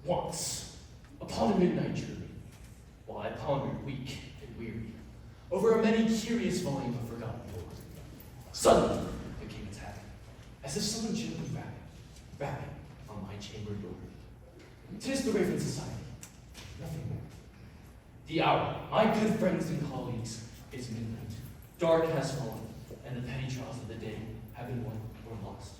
Once, upon a midnight journey, while I pondered weak and weary over a many curious volume of forgotten lore, suddenly there came a tapping, as if someone gently rapping on my chamber door. 'Tis the Raven Society, nothing more. The hour, my good friends and colleagues, is midnight. Dark has fallen, and the petty trials of the day have been won or lost.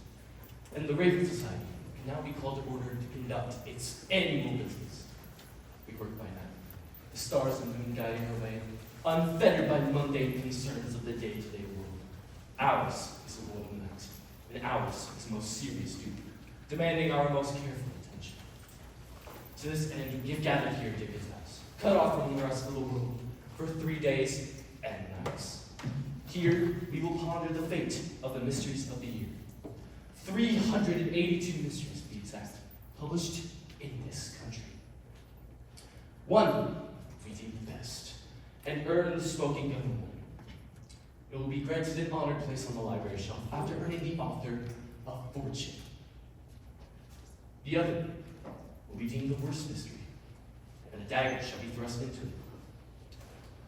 And the Raven Society can now be called to order to conduct its annual business. We work by night, the stars and moon guiding our way, unfettered by mundane concerns of the day-to-day world. Ours is a world of night, and ours is a most serious duty, demanding our most careful attention. To this end, we have gathered here at Dickens' house, cut off from the rest of the world for 3 days and nights. Here, we will ponder the fate of the mysteries of the year. 382 mysteries, to be exact, published in this country. One we deem the best, and earn the smoking gun award. It will be granted an honored place on the library shelf after earning the author a fortune. The other will be deemed the worst mystery, and a dagger shall be thrust into it.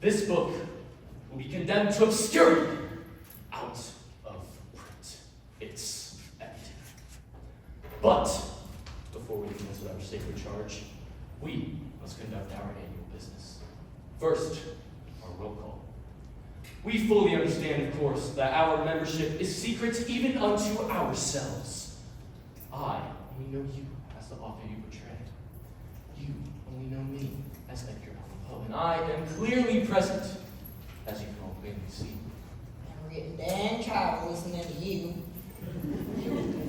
This book will be condemned to obscurity, out of print. It's empty. But before we commence with our sacred charge, we must conduct our annual business. First, our roll call. We fully understand, of course, that our membership is secret even unto ourselves. I only know you as the author you portray. You only know me as Edgar Allan Poe, and I am clearly present, as you can all plainly see. I'm getting damn tired of listening to you.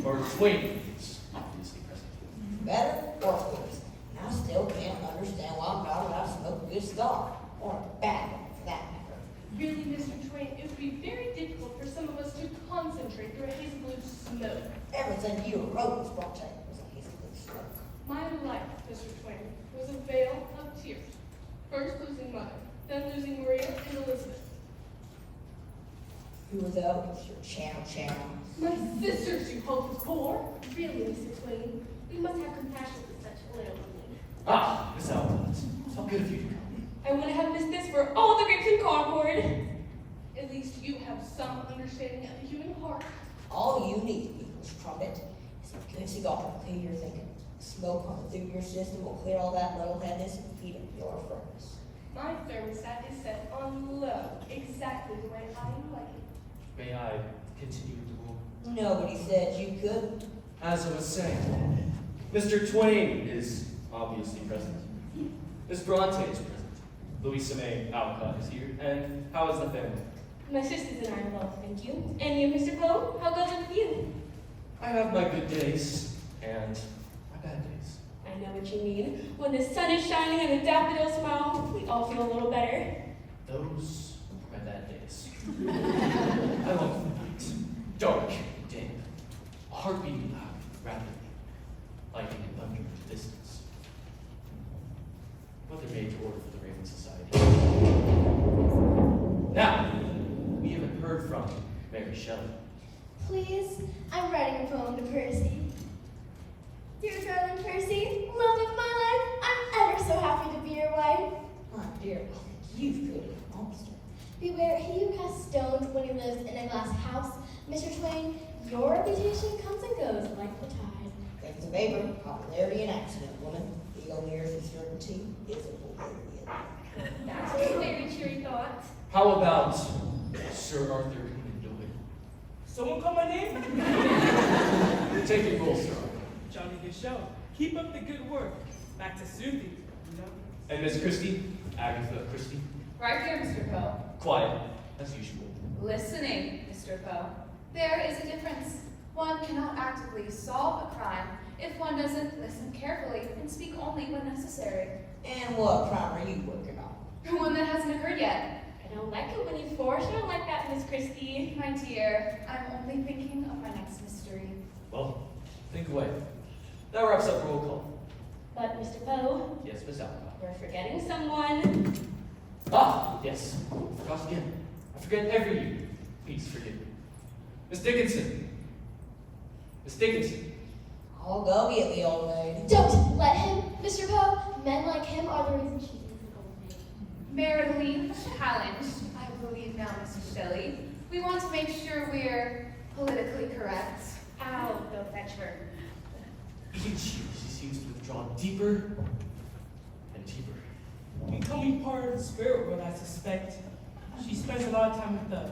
Mark Twain is obviously present. Better or worse. And I still can't understand why I'm not allowed to smoke a good cigar. Or a bad one, for that matter. Really, Mr. Twain, it would be very difficult for some of us to concentrate through a hazelwood smoke. Everything you wrote was brought to was a hazelwood smoke. My life, Mr. Twain, was a vale of tears. First losing mother, then losing Maria and Elizabeth. Who were those? Your channel. My sisters, you hopeless poor. Really, Mr. Twain, we must have compassion for such little women. Ah, Miss Albert, how good of you to come. I wouldn't have missed this for all the grapes in Concord. At least you have some understanding of the human heart. All you need, Eagles Trumpet, is a good cigar to clear your thinking. Smoke coming through your system will clear all that metalheadness and feed up your furnace. My thermostat is set on low, exactly the way I like it. May I continue with the rule? Nobody said you couldn't. As I was saying, Mr. Twain is obviously present. Miss Bronte is present. Louisa May Alcott is here. And how is the family? My sisters and I are well, thank you. And you, Mr. Poe, how goes it with you? I have my good days and my bad days. I know what you mean. When the sun is shining and the daffodils smile, we all feel a little better. Those are my bad days. I long for the night, dark and damp, a heart beating loud, rapidly, lightning and thunder into distance. Mother made to order for the Raven Society. Now, we haven't heard from Mary Shelley. Please, I'm writing a poem to Percy. Dear darling Percy, love of my life, I'm ever so happy to be your wife. My dear, I think you've created a monster. Beware he who casts stones when he lives in a glass house. Mr. Twain, your reputation comes and goes like the tide. Things of vapor, popularity, and accident, woman. The only earth of certainty is oblivion. That's a very cheery thought. How about Sir Arthur Conan Doyle? Someone call my name? Take your roll, Sir Arthur. Johnny Show. Keep up the good work. Back to soothing. You know? And Miss Christie, Agatha Christie. Right here, Mr. Poe. Quiet, as usual. Listening, Mr. Poe. There is a difference. One cannot actively solve a crime if one doesn't listen carefully and speak only when necessary. And what crime are you working on? One that hasn't occurred yet. I don't like it when you force. I don't like that, Miss Christie. My dear, I'm only thinking of my next mystery. Well, think away. That wraps up roll call. But, Mr. Poe, Yes, Miss Alcott. we're forgetting someone. Ah, yes. Forgot again. I forget every year. Please forgive me. Miss Dickinson. Miss Dickinson. I'll go get the old maid. Don't let him, Mr. Poe. Men like him are the reason she is the golden maid. Marilee challenged, I believe now, Mrs. Shelley. We want to make sure we're politically correct. I'll go fetch her. Each year she seems to withdraw deeper and deeper. Becoming part of the spirit world, I suspect. She spends a lot of time with the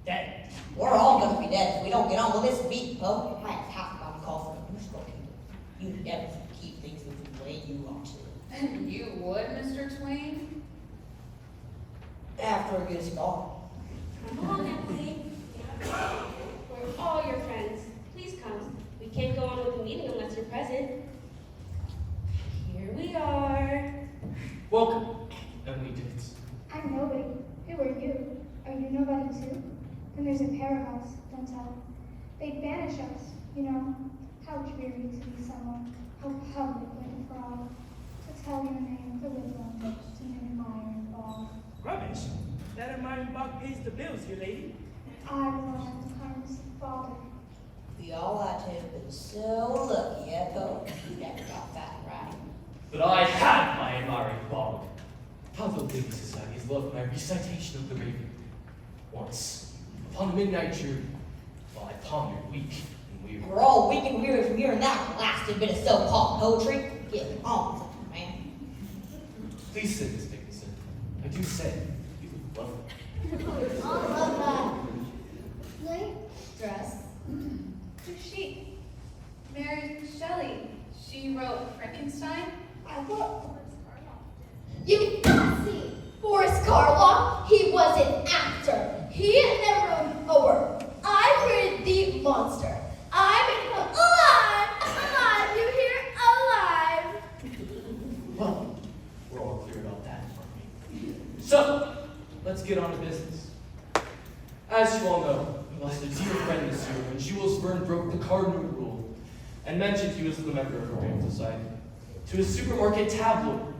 dead. We're all gonna be dead if we don't get on with this beat, Poe. I have half my call for the musical people. You never keep things moving the way you want to. And you would, Mr. Twain? After a good cigar. Come on, Emily. We're all your friends. Please come. We can't go on with the meeting unless you're present. Here we are. Welcome, Emily Ditz. I'm nobody. Who are you? Are you nobody too? Then there's a pair of us, don't tell. They'd banish us, you know. How dreary to be someone, how public like a fraud. To tell your name, to live on to an admiring ball. Rubbish. That admiring bog pays the bills, you lady. I rely on the kindness of Father. We all ought to have been so lucky, eh, Poe? You never got that right. But I had my admiring bog. How the Lady Society has loved my recitation of the Raven. Once, upon a midnight journey, while I pondered weak and weary. We're all weak and weary from hearing that blasted bit of so-called poetry. Get on with it, man. Please sit, Miss Dickinson. I do say, you look lovely. I love that. Night dress. Who's she? Mary Shelley. She wrote Frankenstein? I thought you must see Boris Karloff. He was an actor. He never wrote a word. I created the monster. I made him alive. Alive. You hear? Alive. Well, we're all clear about that, aren't we? So, let's get on to business. As you all know, we lost a dear friend this year when Jules Verne broke the cardinal rule and mentioned he was the member of the Raven Society to his supermarket tabloid.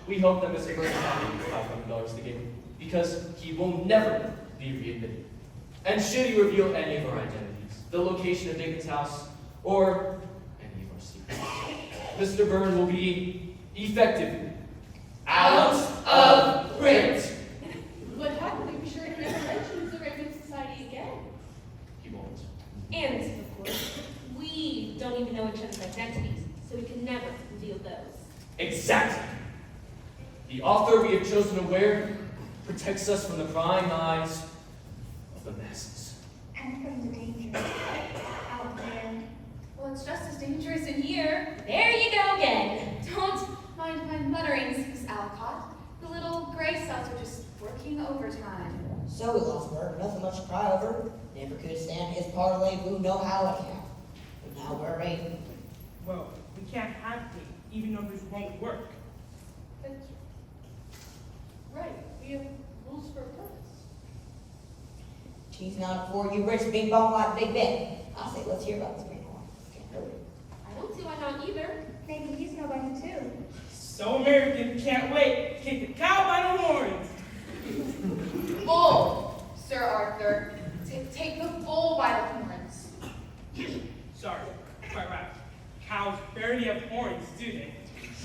We hope that Mr. Verne has $500 to give him, because he will never be readmitted. And should he reveal any of our identities, the location of Dickens' house, or any of our secrets, Mr. Verne will be effectively out of print. But happily, be sure he never mentions the Raven Society again. He won't. And, of course, we don't even know each other's identities, so we can never reveal those. Exactly. The author we have chosen to wear protects us from the prying eyes of the masses. And from the danger out there. Well, it's just as dangerous in here. There you go again. Don't mind my mutterings, Miss Alcott. The little gray cells are just working overtime. So we lost Verne, nothing much to cry over. Never could stand his parlez-vous no-how anyhow. But now we're Raven. Well, we can't have it, even though this won't work. That's right. We have rules for a purpose. She's not for you rich big bong like Big Ben. I say let's hear about this greenhorn. Can't hurt it. I don't see why not either. Maybe he's nobody too. So American, can't wait. Kick the cow by the horns. Bull, Sir Arthur. Take the bull by the horns. Sorry, quite right. Cows barely have horns, do they?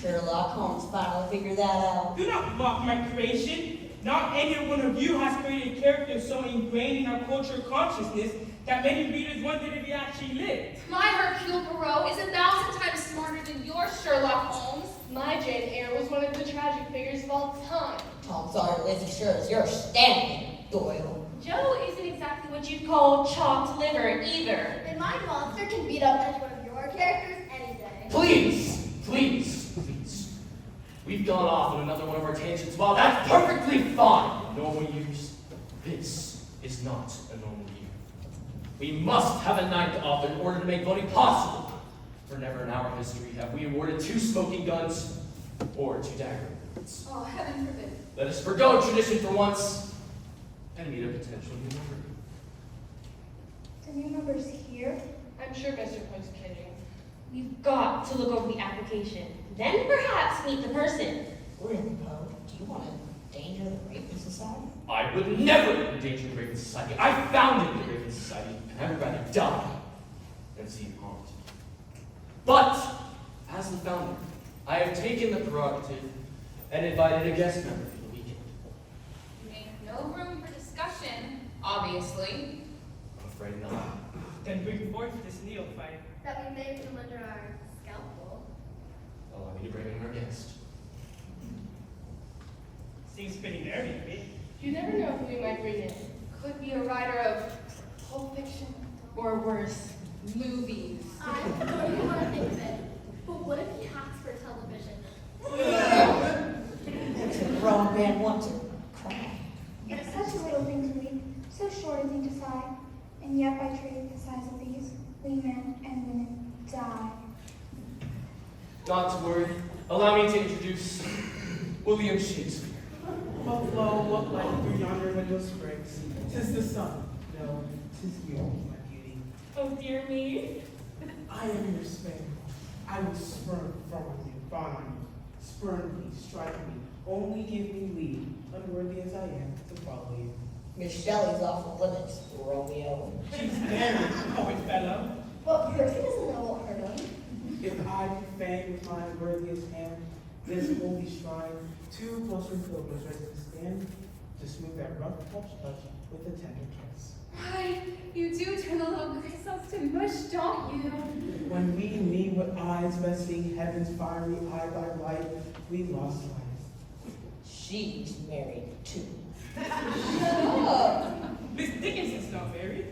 Sherlock Holmes finally figured that out. Do not mock my creation. Not any one of you has created a character so ingrained in our cultural consciousness that many readers wondered if he actually lived. My Hercule Poirot is 1,000 times smarter than your Sherlock Holmes. My Jane Eyre was one of the tragic figures of all time. Tom Sawyer lives as sure as you're standing, Doyle. Joe isn't exactly what you'd call chopped liver either. And my monster can beat up any one of your characters any day. Please, please, please. We've gone off on another one of our tangents. While that's perfectly fine. Normal years. This is not a normal year. We must have a ninth author in order to make voting possible. For never in our history have we awarded 2 smoking guns or 2 dagger awards. Oh, heaven forbid. Let us forgo tradition for once and meet a potential new member. The new member's here. I'm sure Mr. Poe's kidding. We've got to look over the application, then perhaps meet the person. Really, Poe? Do you want to endanger the Raven Society? I would never endanger the Raven Society. I founded the Raven Society, and I would rather die than see it harmed. But, as the founder, I have taken the prerogative and invited a guest member for the weekend. You make no room for discussion, obviously. I'm afraid not. Then bring forth this neophyte. That we may come under our scalpel. Allow me to bring in our guest. Seems pretty nervy to me. You never know who we might bring in. Could be a writer of Pulp Fiction, or worse, movies. I don't even want to think of it. But what if he hacks for television? Makes a grown man want to cry. It's such a little thing to read, so short a thing to sigh, and yet by trade the size of these, we men and women die. Not to worry. Allow me to introduce William Shakespeare. But lo, what light through yonder window springs? 'Tis the sun. No, 'tis you, my beauty. Oh dear me. I am your spaniel. I will spurn from you, fawn on you. Spurn me, strike me. Only give me leave, unworthy as I am, to follow you. Miss Shelley's off the limits, Romeo. She's very poet fellow. But Percy doesn't know what her doing. If I profane with my unworthiest hand this holy shrine, two closer pilgrims ready to stand to smooth that rough touch with a tender kiss. Why, you do turn the little gray cells to mush, don't you? When we meet with eyes best seeing heaven's fiery eye by light, we lost life. She's married too. Miss Dickinson's not married.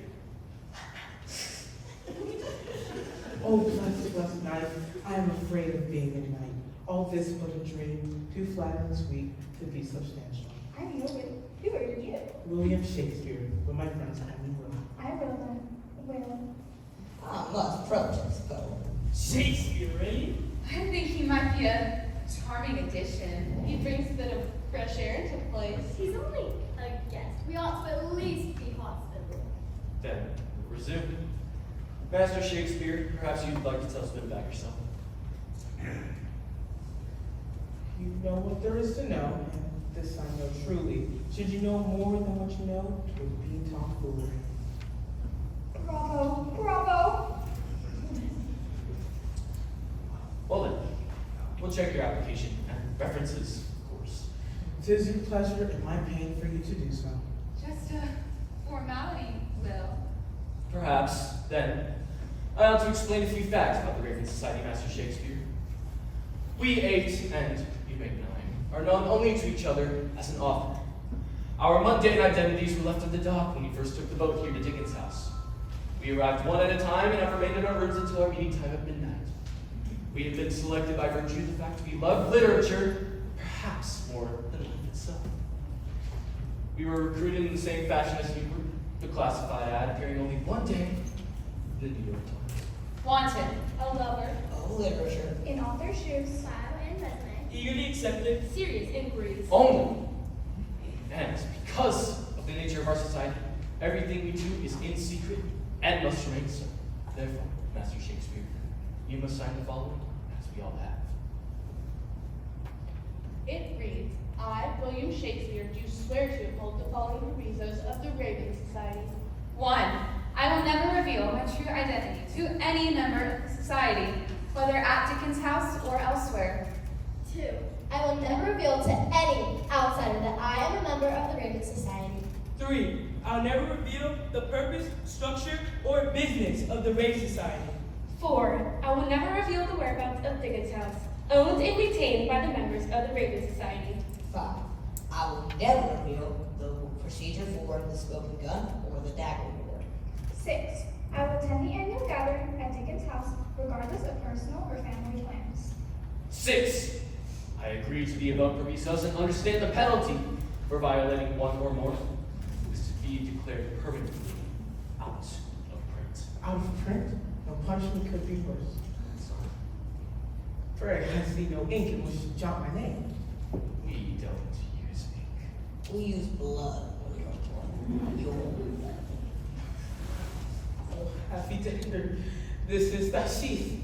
Oh, blessed night, I am afraid of being a knight. All this but a dream, too flat and sweet to be substantial. I know it. Who are you? William Shakespeare, but my friends call me Will. I will then. Will. I must protest, though. Shakespeare, really? I think he might be a charming addition. He brings a bit of fresh air into the place. He's only a guest. We ought to at least be hospitable. Then, we'll resume. Master Shakespeare, perhaps you'd like to tell us a bit about yourself. You know what there is to know, and this I know truly. Should you know more than what you know, it would be tomfoolery. Bravo. Bravo. Well then, we'll check your application and references, of course. 'Tis your pleasure and my pain for you to do so. Just a formality, Will. Perhaps, then, I ought to explain a few facts about the Raven Society, Master Shakespeare. We 8, and you make 9, are known only to each other as an author. Our mundane identities were left at the dock when we first took the boat here to Dickens' house. We arrived one at a time and have remained in our rooms until our meeting time at midnight. We have been selected by virtue of the fact we love literature, perhaps more than life itself. We were recruited in the same fashion as you were, the classified ad appearing only one day in the New York Times. Wanted. A lover. Oh, literature. In author's shoes. Bio and resume. Eagerly accepted. Serious inquiries. Only. And because of the nature of our society, everything we do is in secret and must remain so. Therefore, Master Shakespeare, you must sign the following, as we all have. It reads, I, William Shakespeare, do swear to uphold the following provisos of the Raven Society. 1. I will never reveal my true identity to any member of the society, whether at Dickens' house or elsewhere. 2. I will never reveal to any outsider that I am a member of the Raven Society. 3. I'll never reveal the purpose, structure, or business of the Raven Society. 4. I will never reveal the whereabouts of Dickens' house, owned and retained by the members of the Raven Society. 5. I will never reveal the procedure for the smoking gun or the dagger war. 6. I will attend the annual gathering at Dickens' house, regardless of personal or family plans. 6. I agree to the above provisos and understand the penalty for violating one or more is to be declared permanently out of print. Out of print? No punishment could be worse. Pray, I see no ink in which to jot my name. We don't use ink. We use blood on your blood. Oh, happy to enter. This is thy sheath.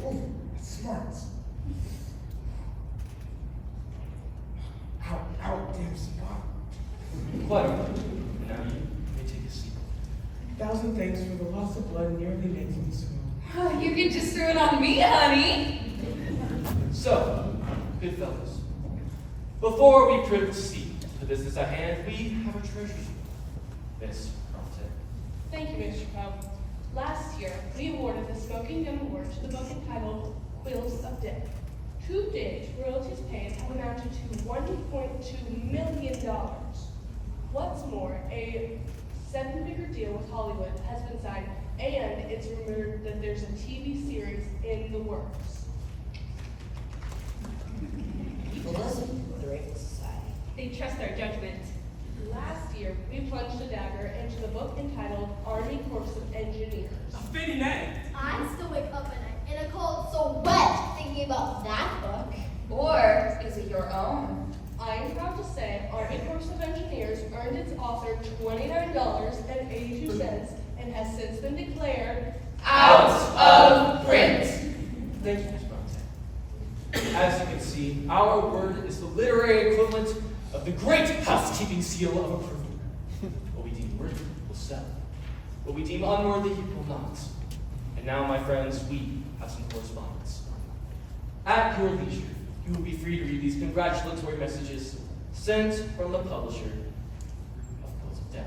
Oh, smart. Out, damn spot. Quite all right. Now you may take a seat. 1,000 thanks for the loss of blood nearly making me swoon. Oh, you can just throw it on me, honey. So, good fellows, before we proceed to the business at hand, we have a treasure. Miss Bronte. Thank you, Mr. Poe. Last year, we awarded the Smoking Gun Award to the book entitled Quills of Death. To date, royalties paid have amounted to $1.2 million. What's more, a seven-figure deal with Hollywood has been signed, and it's rumored that there's a TV series in the works. People listen to the Raven Society. They trust our judgment. Last year, we plunged a dagger into the book entitled Army Corps of Engineers. A fitting end. I still wake up at night in a cold so wet thinking about that book. Or is it your own? I am proud to say Army Corps of Engineers earned its author $29.82 and has since been declared Out of print. Thank you, Miss Bronte. As you can see, our word is the literary equivalent of the great housekeeping seal of approval. What we deem worthy will sell. What we deem unworthy will not. And now, my friends, we have some correspondence. At your leisure, you will be free to read these congratulatory messages sent from the publisher of Quills of Death.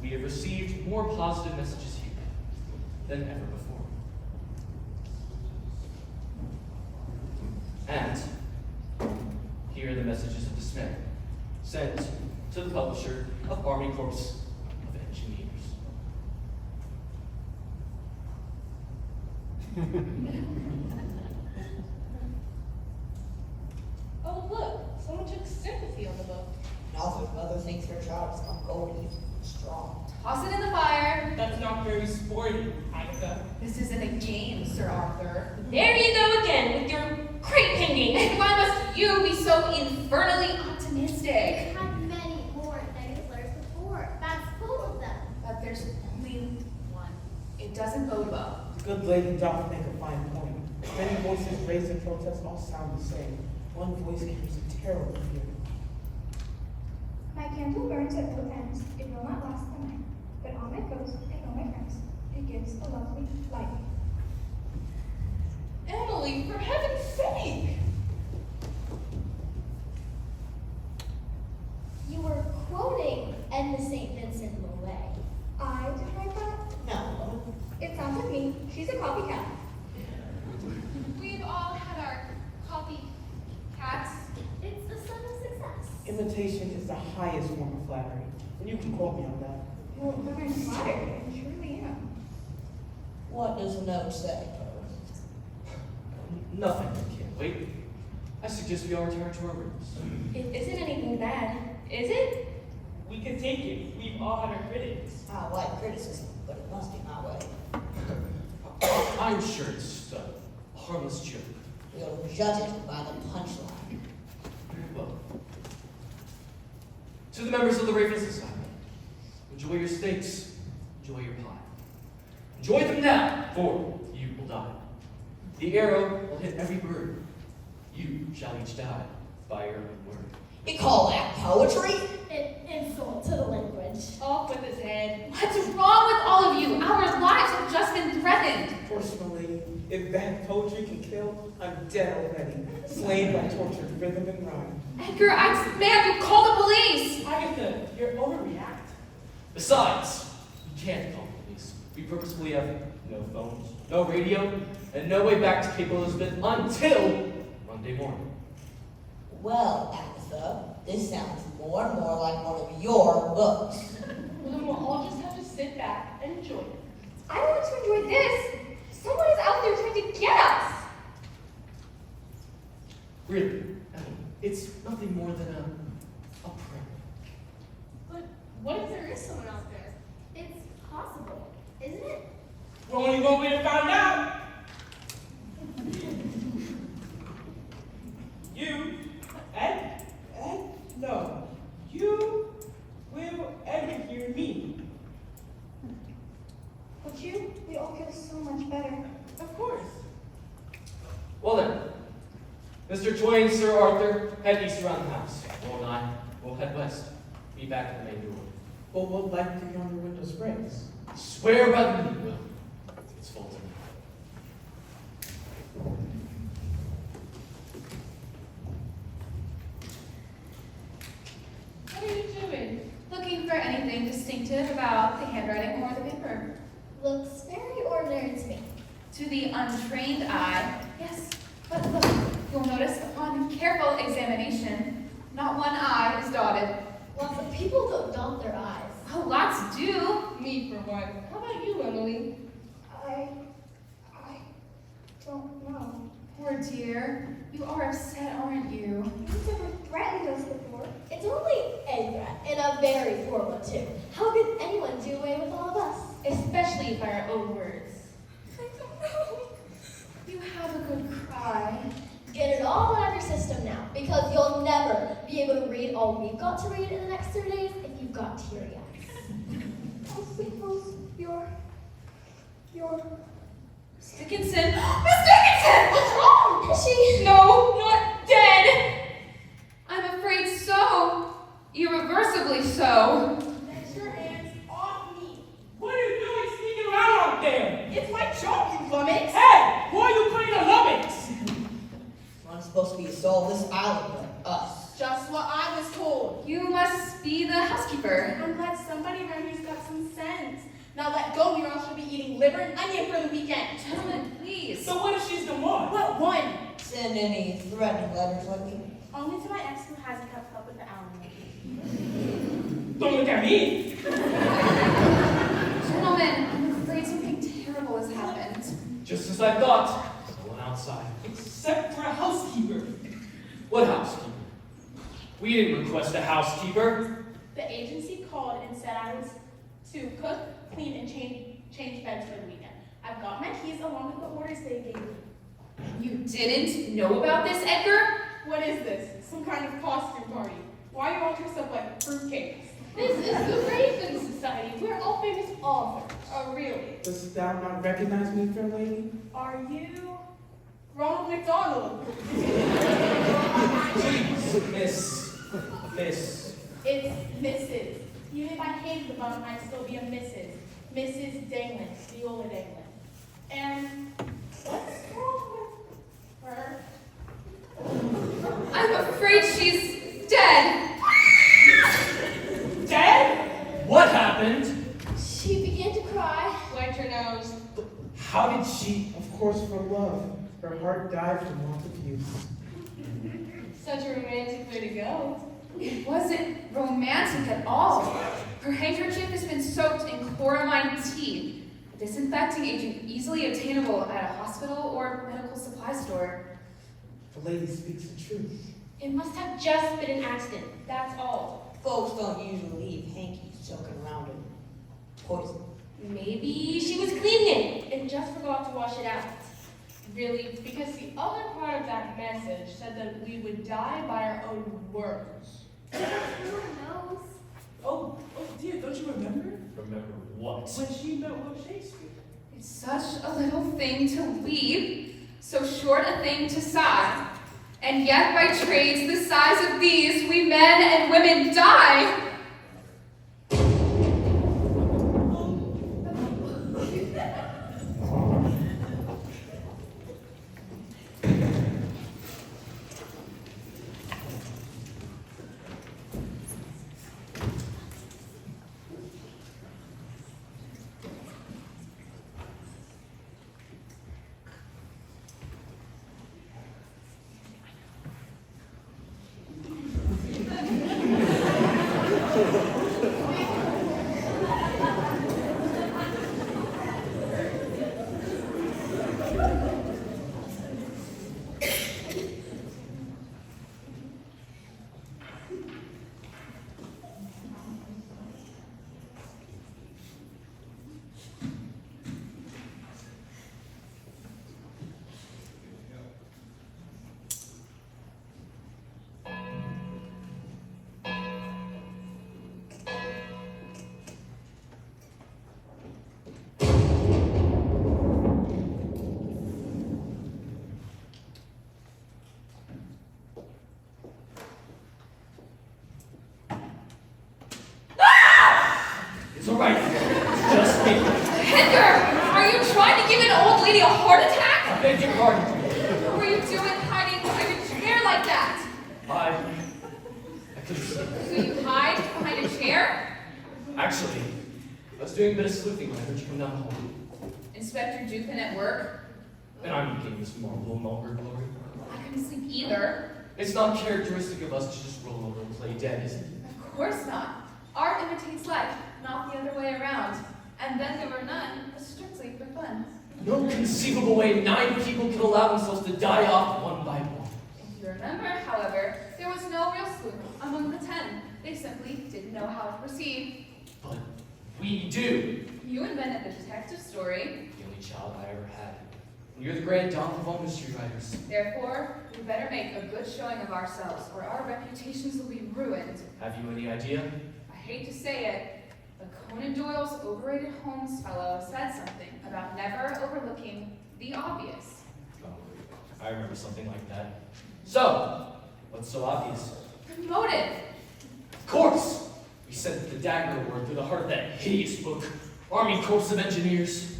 We have received more positive messages here than ever before. And here are the messages of dismay sent to the publisher of Army Corps of Engineers. Oh, look, someone took sympathy on the book. And also, if mother thinks her child is not golden, strong. Toss it in the fire. That's not very sporty, Agatha. This isn't a game, Sir Arthur. There you go again with your crate hanging. And why must you be so infernally optimistic? I've had many more negative letters before. That's full of them. But there's only one. It doesn't bode well. The good lady doth make a fine point. Many voices raised in protest all sound the same. One voice carries a terrible fear. My candle burns at both ends. It will not last the night. But on it goes, and all my friends. It gives a lovely light. Emily, for heaven's sake! You were quoting Edna St. Vincent Millay. I did write that. No, It sounds like me. She's a copycat. We've all had our copycats. It's the son of success. Imitation is the highest form of flattery, and you can quote me on that. Well, when I'm flattered, I truly am. what does the note say, Nothing, I can't wait. I suggest we all return to our rooms. It isn't anything bad, is it? We can take it. We've all had our critics. I like criticism, but it must be my way. I'm sure it's a harmless joke. We'll judge it by the punchline. Well, to the members of the Raven Society, enjoy your steaks, enjoy your pie. Enjoy them now, for you will die. The arrow will hit every bird. You shall each die by your own word. You call that poetry? An insult to the language. Off with his head. What's wrong with all of you? Our lives have just been threatened. Fortunately, if bad poetry can kill, I'm dead already, slain by tortured rhythm and rhyme. Edgar, I demand you call the police. Agatha, you're overreacting. Besides, you can't call the police. We purposefully have no phones, no radio, and no way back to Cape Elizabeth until Monday morning. Well, Agatha, this sounds more and more like one of your books. Well, then we'll all just have to sit back and enjoy it. I want to enjoy this. Someone is out there trying to get us. Really, Emily, it's nothing more than a prank. But what if there is someone out there? It's possible, isn't it? We're only one way to find out. You, Ed, no, you will ever hear me. But you, we all feel so much better. Of course. Well then, Mr. Twain, Sir Arthur, head east around the house. Will and I will head west. Be back at the main door. But what light do yonder window sprays? Swear by the moon, Will. It's Fulton. What are you doing? Looking for anything distinctive about the handwriting or the paper. Looks very ordinary to me. To the untrained eye, yes. But look, you'll notice upon careful examination, not one I is dotted. Lots of people don't dot their eyes. Oh, lots do. Me for one. How about you, Emily? I don't know. Poor dear. You are upset, aren't you? You've never threatened us before. It's only a threat, and a very poor one too. How could anyone do away with all of us? Especially by our own words. I don't know. You have a good cry. Get it all out of your system now, because you'll never be able to read all we've got to read in the next 3 days if you've got teary eyes. I suppose you're Dickinson! Miss Dickinson! What's wrong? Is she? No, not dead! I'm afraid so. Irreversibly so. Get your hands off me. What are you doing sneaking around out there? It's my job, you lummox! Hey, who are you putting the lummox? I'm supposed to be to solve this island, but us. Just what I was told. You must be the housekeeper. I'm glad somebody around here's got some sense. Now let go, or else you'll be eating liver and onion for the weekend. Gentlemen, please. So what if she's the one? What one? Send any threatening letters like me. Only to my ex who hasn't kept up with the alimony. Don't look at me. Gentlemen, I'm afraid something terrible has happened. Just as I thought. No one outside. Except for a housekeeper. What housekeeper? We didn't request a housekeeper. The agency called and said I was to cook, clean, and change beds for the weekend. I've got my keys along with the orders they gave me. You didn't know about this, Edgar? What is this? Some kind of costume party? Why are you all dressed up like fruitcakes? This is the Raven Society. We're all famous authors. Oh, really? Dost thou not recognize me, fair lady? Are you Ronald McDonald? Please, Miss. It's Mrs. Even if I hated the bum, I'd still be a Mrs. Mrs. Danglin, Viola Danglin. And what's wrong with her? I'm afraid she's dead. Dead? What happened? She began to cry. Wiped her nose. How did she? Of course, for love. Her heart died from want of use. Such a romantic way to go. It wasn't romantic at all. Her handkerchief has been soaked in chloramine tea, a disinfecting agent easily obtainable at a hospital or medical supply store. The lady speaks the truth. It must have just been an accident. That's all. Folks don't usually leave hankies soaking around in poison. Maybe she was cleaning it and just forgot to wash it out. Really, because the other part of that message said that we would die by our own words. Everyone knows. Oh dear, don't you remember? Remember what? When she met Will Shakespeare. It's such a little thing to weep, so short a thing to sigh. And yet by trades the size of these, we men and women die. It's all right. It's just me. Edgar, are you trying to give an old lady a heart attack? I beg your pardon. What were you doing hiding behind a chair like that? I couldn't see. So you hide behind a chair? Actually, I was doing a bit of sleuthing when I heard you come down the hall. Inspector Dupin at work? And I'm getting this marble longer glory. I couldn't sleep either. It's not characteristic of us to just roll over and play dead, is it? Of course not. Art imitates life, not the other way around. And then there were none, strictly for fun. No conceivable way 9 people could allow themselves to die off one by one. If you remember, however, there was no real sleuth among the 10. They simply didn't know how to proceed. But we do. You invented the detective story. The only child I ever had. And you're the granddaughter of all mystery writers. Therefore, we better make a good showing of ourselves, or our reputations will be ruined. Have you any idea? I hate to say it, but Conan Doyle's overrated Holmes fellow said something about never overlooking the obvious. Oh, I remember something like that. So, what's so obvious? The motive. Of course! We sent the dagger award through the heart of that hideous book, Army Corps of Engineers.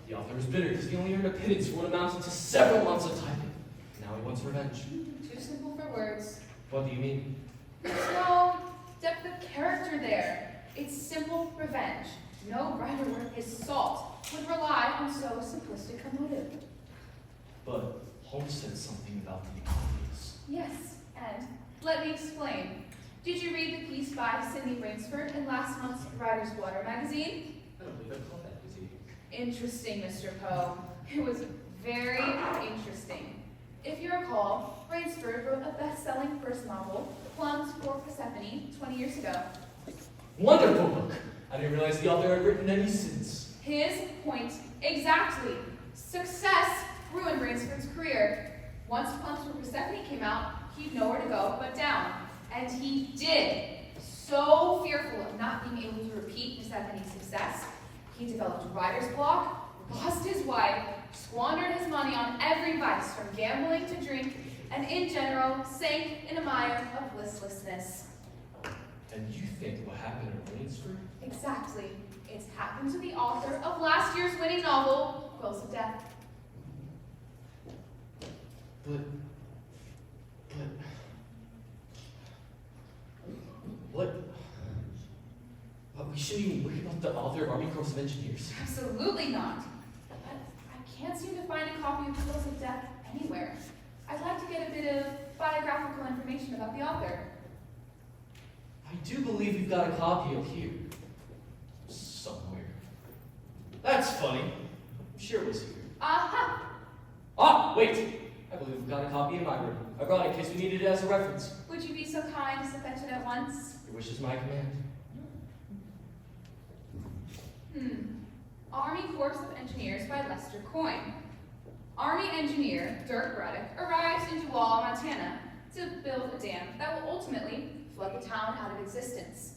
The author was bitter because he only earned a pittance for what amounted to several months of typing. Now he wants revenge. Too simple for words. What do you mean? There's no depth of character there. It's simple revenge. No writer worth his salt would rely on so simplistic a motive. But Holmes said something about the obvious. Yes, and let me explain. Did you read the piece by Sidney Rainsford in last month's Writer's Water magazine? I don't believe I called that, was he? Interesting, Mr. Poe. It was very interesting. If you recall, Rainsford wrote a best-selling first novel, Plums for Persephone, 20 years ago. Wonderful book! I didn't realize the author had written any since. His point exactly. Success ruined Rainsford's career. Once Plums for Persephone came out, he'd nowhere to go but down. And he did. So fearful of not being able to repeat Persephone's success, he developed writer's block, lost his wife, squandered his money on every vice from gambling to drink, and in general, sank in a mire of listlessness. And you think what happened to Rainsford? Exactly. It's happened to the author of last year's winning novel, Quills of Death. But we shouldn't even worry about the author of Army Corps of Engineers. Absolutely not. But I can't seem to find a copy of Quills of Death anywhere. I'd like to get a bit of biographical information about the author. I do believe we've got a copy up here. Somewhere. That's funny. I'm sure it was here. Aha! Ah, wait! I believe we've got a copy in my room. I brought it in case we needed it as a reference. Would you be so kind as to fetch it at once? Your wish is my command. Army Corps of Engineers by Lester Coyne. Army engineer Dirk Braddock arrives in Duval, Montana to build a dam that will ultimately flood the town out of existence.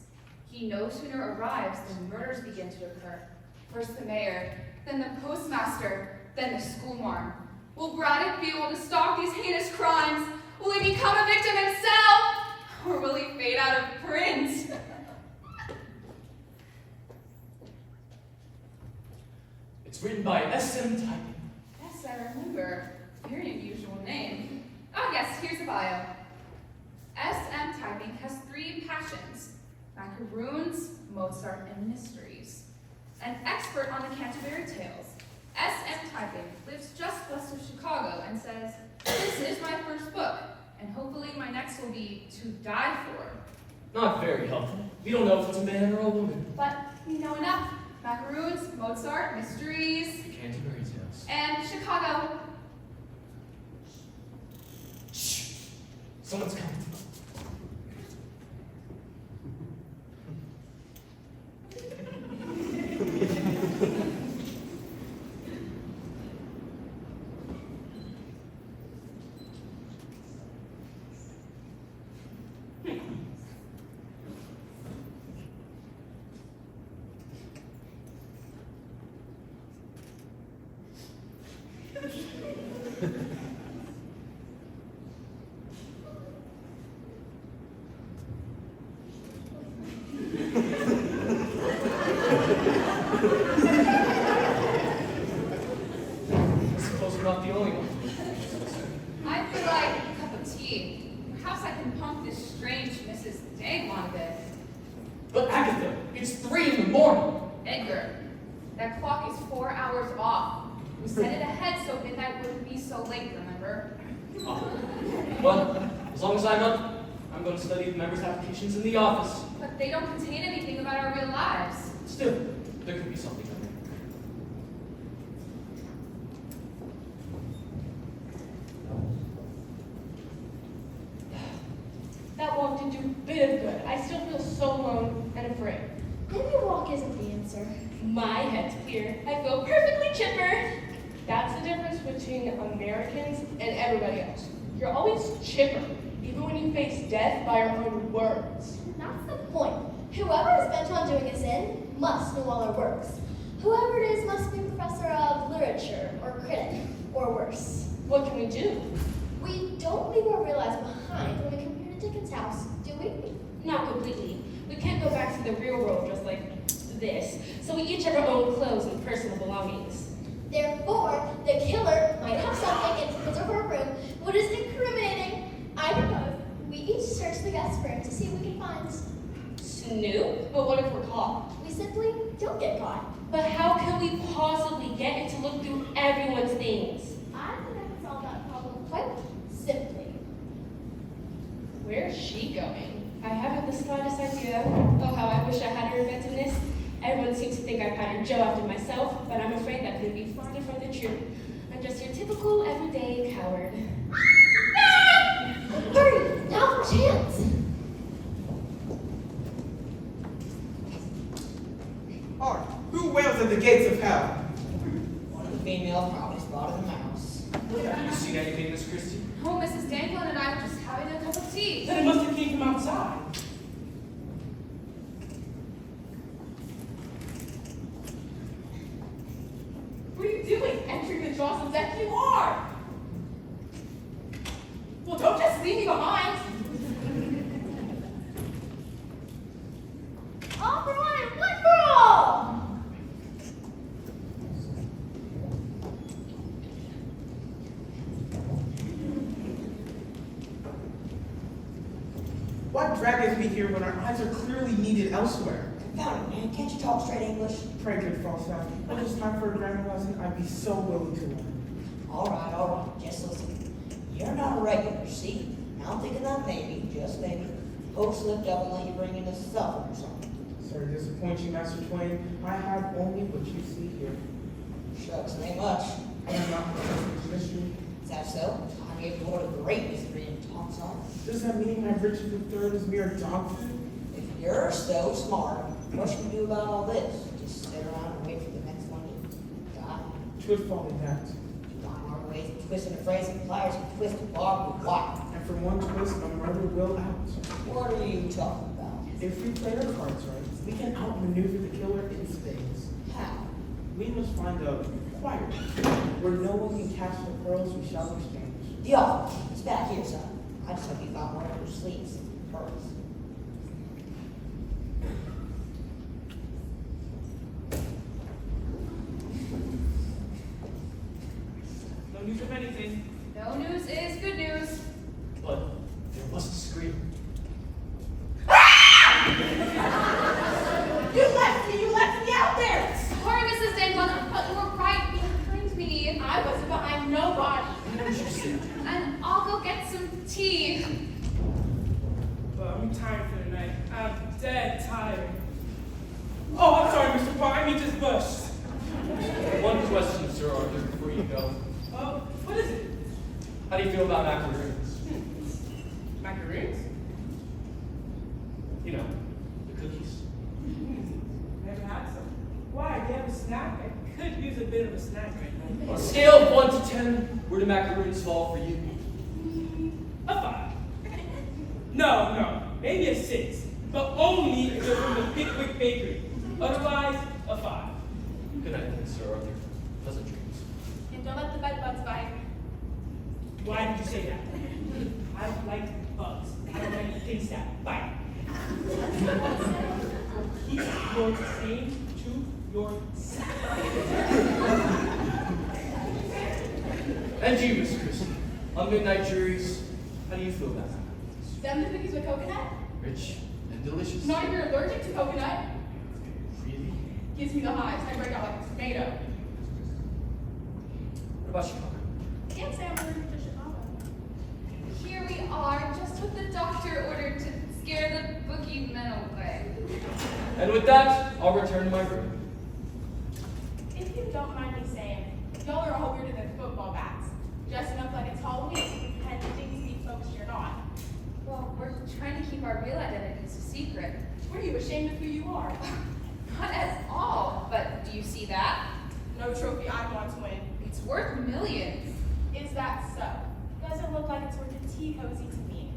He no sooner arrives than murders begin to occur. First the mayor, then the postmaster, then the schoolmarm. Will Braddock be able to stop these heinous crimes? Will he become a victim himself? Or will he fade out of print? It's written by S.M. Typing. Yes, I remember. Very unusual name. Oh yes, here's a bio. S.M. Typing has 3 passions: macaroons, Mozart, and mysteries. An expert on the Canterbury Tales, S.M. Typing lives just west of Chicago and says, "This is my first book, and hopefully my next will be To Die For." Not very helpful. We don't know if it's a man or a woman. But we know enough. Macaroons, Mozart, mysteries, The Canterbury Tales. and Chicago. Shh! Someone's coming. morning. Edgar, that clock is 4 hours off. We set it ahead so midnight wouldn't be so late, remember? Well, as long as I'm up, I'm going to study the members' applications in the office. But they don't contain anything about our real lives. Still, there could be something in there. That walk didn't do a bit of good. I still feel so alone and afraid. Maybe a walk isn't the answer. My head's clear. I feel perfectly chipper. That's the difference between Americans and everybody else. You're always chipper, even when you face death by your own words. That's the point. Whoever is bent on doing a sin must know all our works. Whoever it is must be a professor of literature, or critic, or worse. What can we do? We don't leave our real lives behind when we come here to Dickens' house, do we? Not completely. We can't go back to the real world just like this. So we each have our own clothes and personal belongings. Therefore, the killer might have something in his or her room what is incriminating. I propose we each search the guest room to see what we can find. Snoop? But what if we're caught? We simply don't get caught. But how can we possibly get it to look through everyone's things? I think I can solve that problem quite simply. Where's she going? I haven't the slightest idea. Oh, how I wish I had her inventiveness. Everyone seems to think I patterned Joe after myself, but I'm afraid that could be farther from the truth. I'm just your typical everyday coward. Hurry! Now for chance! Art, who wails at the gates of hell? One of the female probably spotted a mouse. Have you seen anything, Miss Christie? Oh, Mrs. Danglin and I were just having a cup of tea. Then it must have came from outside. What are you doing? Entering the Jocelyn deck you are! Well, don't just leave me behind! All for one and one for all! What draggeth me here when our eyes are clearly needed elsewhere? Confound it, man. Can't you talk straight English? Pray, good Falstaff, when it's time for a grammar lesson, I'd be so willing to learn. All right. Just listen. You're not a regular, see? Now I'm thinking that maybe, just maybe, Pope slipped up and let you bring in this stuff or something. Sorry to disappoint you, Master Twain. I have only what you see here. Shucks, ain't much. I am not Professor Mystery. Is that so? I gave the Lord a great mystery in Tom's on. Does that mean my Richard III is mere dog food? If you're so smart, what should we do about all this? Just sit around and wait for the next one to die? Twould fall in that. Our ways of twisting a phrase and pliers and twist a barb with wire. And from one twist, a murder will out. What are you talking about? If we play our cards right, we can outmaneuver the killer in spades. How? We must find a quiet where no one can catch the pearls we shall exchange. Yo, it's back here, son. I just hope you found one of your sleeves. Pearls. No news of anything. No news is good news. But there was a scream. You left me out there! Sorry, Mrs. Danglin, but you were right behind me. I wasn't behind nobody. What did you say? And I'll go get some tea. But I'm tired for the night. I'm dead tired. Oh, I'm sorry, Mr. Park. I mean, just bushed. One question, Sir Arthur, before you go. Oh, what is it? How do you feel about macaroons? Macaroons? You know, the cookies. Never had some. Why? Do you have a snack? I could use a bit of a snack right now. On a scale of 1 to 10, where do macaroons fall for you? A 5. No. Maybe a 6. But only if they're from the Pickwick Bakery. Otherwise, a 5. Good night, then, Sir Arthur. Pleasant dreams. And don't let the bed bugs bite. Why did you say that? I don't like bugs. I don't like things that bite. Keep your same to yourself. And you, Miss Christie. On midnight juries, how do you feel about macaroons? Them the cookies with coconut? Rich and delicious. Not if you're allergic to coconut. Really? Gives me the hives. I break out like a tomato. What about Chicago? Can't say I'm allergic to Chicago. Here we are, just what the doctor ordered to scare the boogeymen away. And with that, I'll return to my room. If you don't mind me saying, y'all are all weirder than football bats. Dressing up like it's Halloween, pretending to be folks you're not. Well, we're trying to keep our real identities a secret. Were you ashamed of who you are? Not at all, but do you see that? No trophy I want to win. It's worth millions. Is that so? Doesn't look like it's worth a tea cozy to me.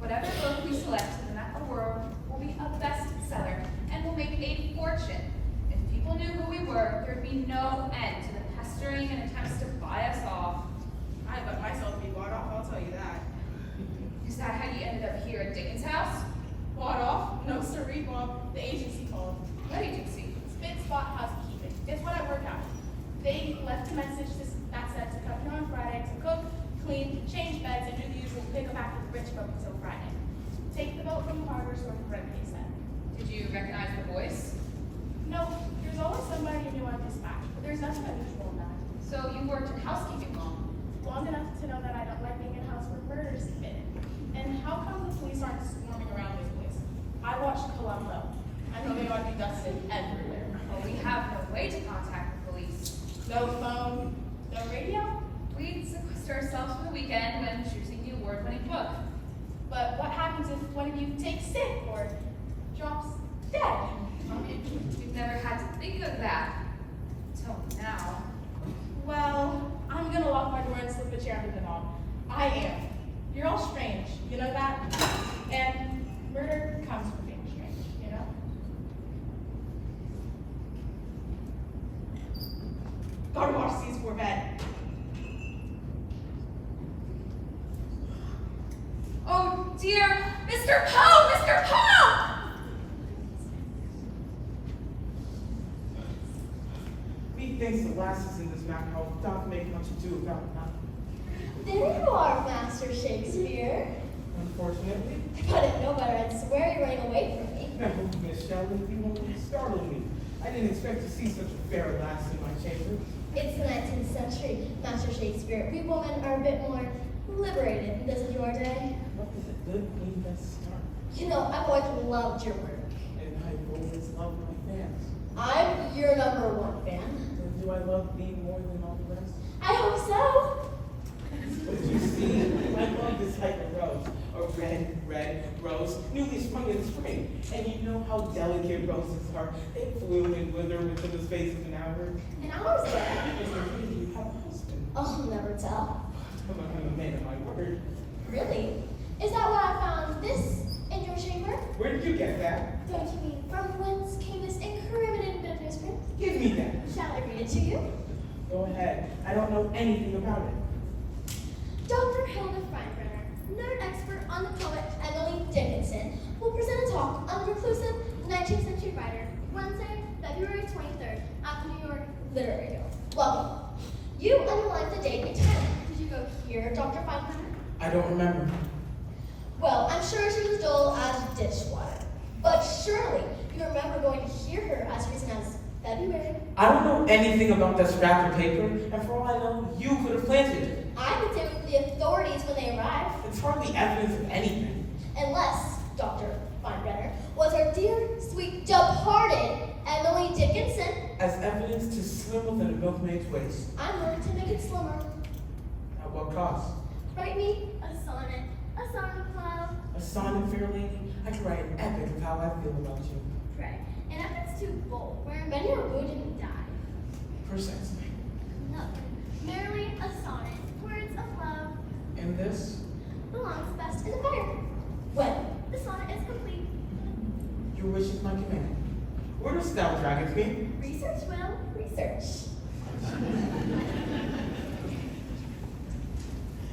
Whatever book we select to the Mecca world will be a bestseller and will make a fortune. If people knew who we were, there'd be no end to the pestering and attempts to buy us off. I'd let myself be bought off, I'll tell you that. Is that how you ended up here at Dickens' house? Bought off? No sirree, Bob. The agency called. What agency? Spit Spot Housekeeping. It's what I work out. They left a message that said to come here on Friday to cook, clean, change beds, and do the usual pick up after the rich folk until Friday. Take the boat from the harbor store for rent, they said. Did you recognize the voice? No, there's always somebody new on dispatch, but there's nothing unusual in that. So you worked in housekeeping long. Long enough to know that I don't like being in a house where murders committed. And how come the police aren't swarming around this place? I watched Columbo. I know they ought to be dusted everywhere. Well, we have no way to contact the police. No phone, no radio. We'd sequester ourselves for the weekend when choosing the award-winning book. But what happens if one of you takes sick or drops dead? We've never had to think of that until now. Well, I'm gonna lock my door and slip a chair under the knob. I am. You're all strange, you know that? And murder comes from being strange, you know? Gotta watch these for bed. Oh dear, Mr. Poe! Mr. Poe! Methinks the lasses in this map house doth make much ado about nothing. There you are, Master Shakespeare. Unfortunately, If I didn't know better, I'd swear you're running away from me. no, Miss Shelley, you only startled me. I didn't expect to see such a fair lass in my chamber. It's the 19th century, Master Shakespeare. We women are a bit more liberated than this is your day. What is a good queen best start? You know, I've always loved your work. And I've always loved my fans. I'm your #1 fan. And do I love thee more than all the rest? I hope so. But you see, I love this type of rose. A red rose, newly sprung in spring. And you know how delicate roses are. They bloom and wither within the space of an hour. An hour's there. Mr. Green, you have a husband. I'll never tell. I'm a man of my word. Really? Is that why I found this in your chamber? Where did you get that? Don't you mean from whence came this incriminating bit of newsprint? Give me that. Shall I read it to you? Go ahead. I don't know anything about it. Dr. Hilda Freinbrenner, nerd expert on the poet Emily Dickinson, will present a talk on the reclusive 19th century writer, Wednesday, February 23rd, at the New York Literary Guild. Welcome. You underlined the date and time. Did you go here, Dr. Freinbrenner? I don't remember. Well, I'm sure she was dull as dishwater. But surely you remember going to hear her as recent as February. I don't know anything about that scrap of paper, and for all I know, you could have planted it. I would say with the authorities when they arrive. It's hardly evidence of anything. Unless, Dr. Feinbrenner, was our dear, sweet, departed Emily Dickinson. As evidence to swim within a milkmaid's waist. I'm willing to make it slimmer. At what cost? Write me a sonnet of love. A sonnet, fair lady? I could write an epic of how I feel about you. Pray. And if it's too bold, where many are wounded and die. Precisely. No. Merely a sonnet, words of love, And this? belongs best in the fire. When the sonnet is complete, Your wish is my command. Where dost thou dragons me? research will, research.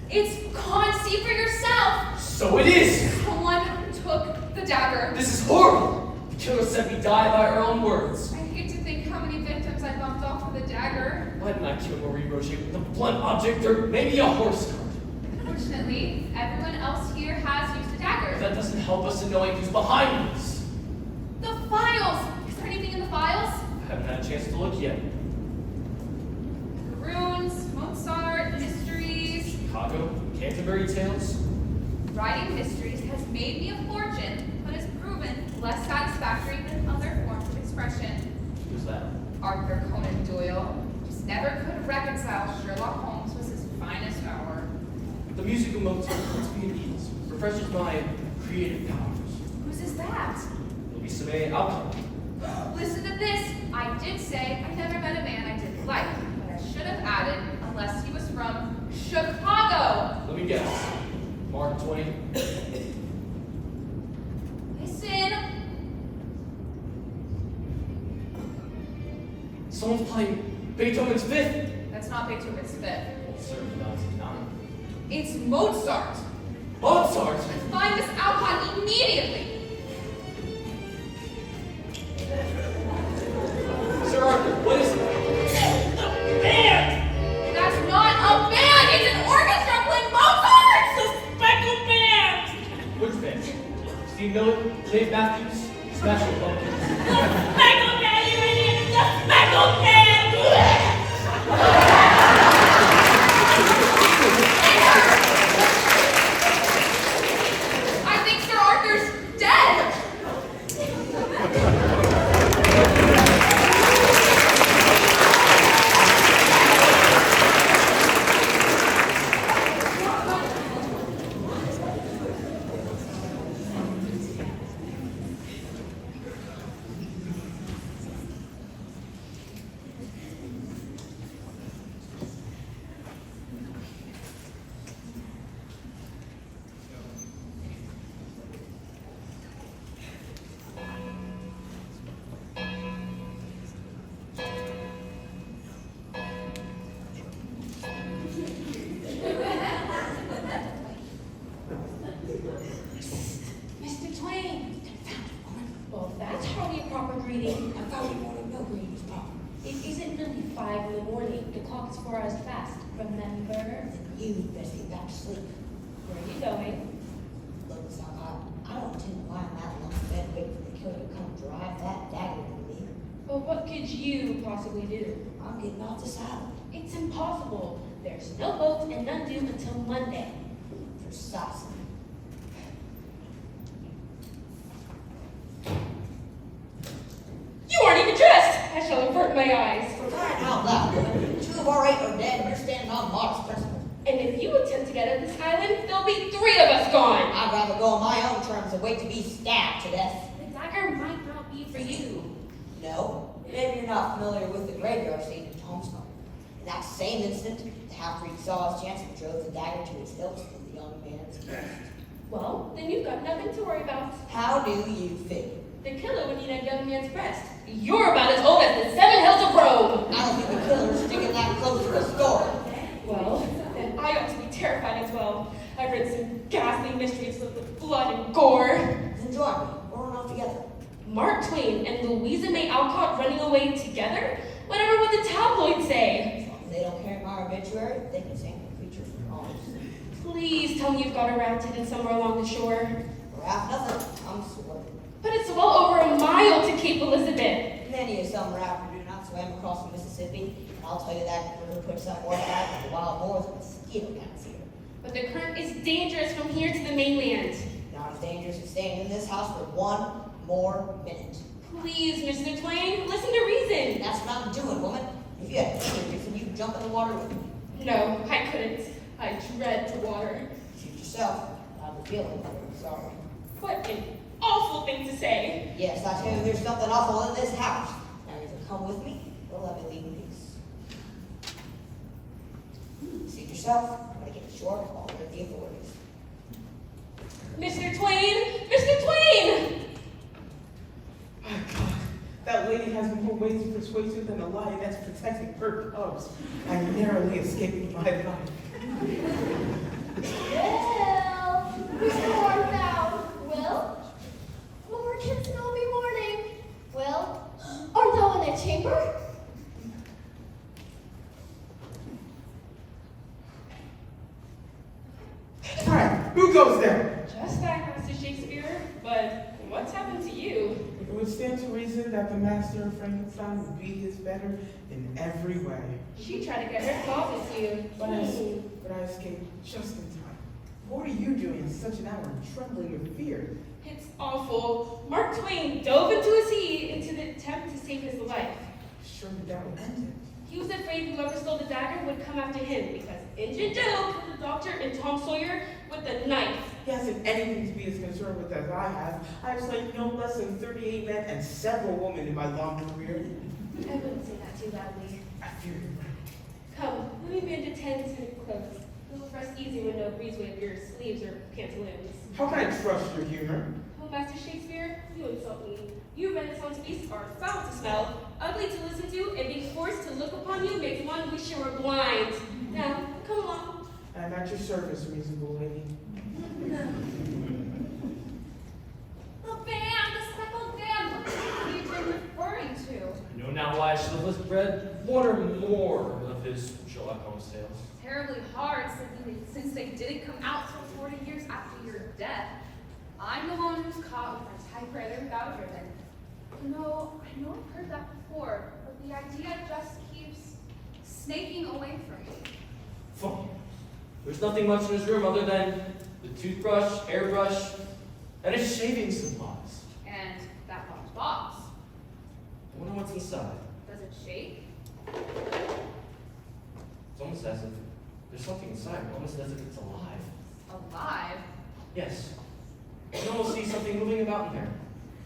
It's gone. See for yourself. So it is! Someone took the dagger. This is horrible! The killer said we die by our own words. I hate to think how many victims I bumped off with a dagger. Why didn't I kill Marie Roger with a blunt object or maybe a horse cart? Fortunately, everyone else here has used a But dagger. that doesn't help us in knowing who's behind this. The files! Is there anything in the files? I have haven't had a chance to look yet. Runes, Mozart, mysteries. Chicago, Canterbury Tales. Writing mysteries has made me a fortune, but has proven less satisfactory than other forms of expression. Who's that? Arthur Conan Doyle just never could reconcile Sherlock Holmes was his finest hour. The music of Mozart puts me at ease, refreshes my creative powers. Whose is that? Louisa May Alcott. Listen to this. I did say I never met a man I didn't like, but I should have added, unless he was from Chicago. Let me guess. Mark Twain. Listen. Someone's playing Beethoven's Fifth. That's not Beethoven's Fifth. Certainly not tonight. It's Mozart. Mozart! Find Miss Alcott immediately. Sir Arthur, what is it? Band! That's not a band. It's an orchestra playing Mozart. It's a speckle band! Which band? Steve Miller? Dave Matthews? Smashing Pumpkins? The speckle band, you idiot! The speckle band! I think Sir Arthur's dead. Mr. Twain! Confounded woman. Well, that's hardly a proper greeting. I thought you wanted no greeting was proper. It isn't really 5 in the morning. The clock is 4 hours fast. Remember? You best get back to sleep. Where are you going? Look, Miss Alcott, I don't intend to lie in that long bed waiting for the killer to come drive that dagger into me. Well, what could you possibly do? I'm getting off this island. It's impossible. There's no boat and none due until Monday. Precisely. You aren't even dressed! I shall avert my eyes. For crying out loud, woman. 2 of our 8 are dead and you're standing on modest principle. And if you attempt to get out of this island, there'll be 3 of us gone. I'd rather go on my own terms than wait to be stabbed to death. The dagger might not be for you. No, maybe you're not familiar with the graveyard scene in Tombstone. In that same instant, the half-breed saw his chance and drove the dagger to his hilt in the young man's breast. Well, then you've got nothing to worry about. How do you figure? The killer would need a young man's breast. You're about as old as the 7 hills of Rome. I don't think the killer's sticking that close to the story. Well, then I ought to be terrified as well. I've read some ghastly mysteries with blood and gore. Then join me. We'll run off together. Mark Twain and Louisa May Alcott running away together? Whatever would the tabloids say? As long as they don't carry my obituary, they can sing the creature from Mars. Please tell me you've got a raft hidden somewhere along the shore. Raft nothing. I'm sworn. But it's well over a mile to Cape Elizabeth. Many a summer afternoon I swam across the Mississippi, and I'll tell you that river puts up more fat than the wild boars and mosquito cats here. But the current is dangerous from here to the mainland. Not as dangerous as staying in this house for 1 more minute. Please, Mr. Twain, listen to reason. That's what I'm doing, woman. If you had any reason, you'd jump in the water with me. No, I couldn't. I dread the water. Shoot yourself. I have a feeling that I'm sorry. What an awful thing to say. Yes, I tell you, there's something awful in this house. Now either come with me, or let me leave in peace. Suit yourself. When I get ashore, I'll alert the authorities. Mr. Twain! Mr. Twain! My God, that lady has more ways to persuade you than a lion that's protecting her cubs. I narrowly escaped my life. Well, who's born now? Well, Lord can still be morning. Well, art thou in a chamber? Hi, who goes there? Just that, Master Shakespeare. But what's happened to you? It would stand to reason that the master Sarah Frankenstein would be his better in every way. She tried to get her claws into you. But I escaped just in time. What are you doing at such an hour, trembling with fear? It's awful. Mark Twain dove into his sea into the attempt to save his life. Surely that will end it. He was afraid whoever stole the dagger would come after him because Injun Joe killed the doctor and Tom Sawyer with a knife. He hasn't anything to be as concerned with as I have. I have slain no less than 38 men and several women in my long career. I wouldn't say that too loudly. I fear you're right. Come, let me bend to 10 tinted clothes. It'll rest easier when no breeze wave your sleeves or pantaloons. How can I trust your humor? Oh, Master Shakespeare, you insult me. You Renaissance beasts are foul to smell, ugly to listen to, and being forced to look upon you makes one wish you were blind. Now, come along. I'm at your service, reasonable lady. The band, the speckled band. What have you been referring to? I know now why I should have read one or more of his Sherlock Holmes tales. Terribly hard since they didn't come out till 40 years after your death. I'm the one who's caught with my typewriter without a ribbon. No, I know I've heard that before, but the idea just keeps snaking away from me. Funny. There's nothing much in his room other than the toothbrush, hairbrush, and his shaving supplies. And that large box. I wonder what's inside. Does it shake? It's almost as if there's something inside, almost as if it's alive. Alive? Yes. You can almost see something moving about in there,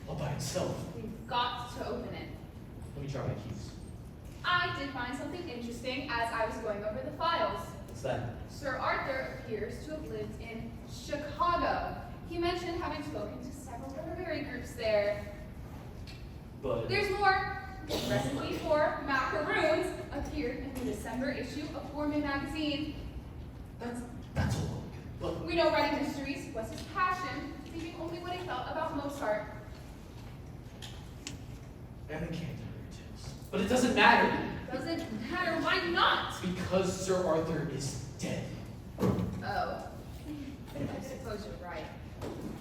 all by itself. We've got to open it. Let me try my keys. I did find something interesting as I was going over the files. What's that? Sir Arthur appears to have lived in Chicago. He mentioned having spoken to several literary groups there. But There's more. The recipe for macaroons appeared in the December issue of Gourmet magazine. that's all good. But We know writing mysteries was his passion, leaving only what he felt about Mozart. and the Canterbury Tales. But it doesn't matter. Doesn't matter, why not? Because Sir Arthur is dead. Oh, I suppose you're right.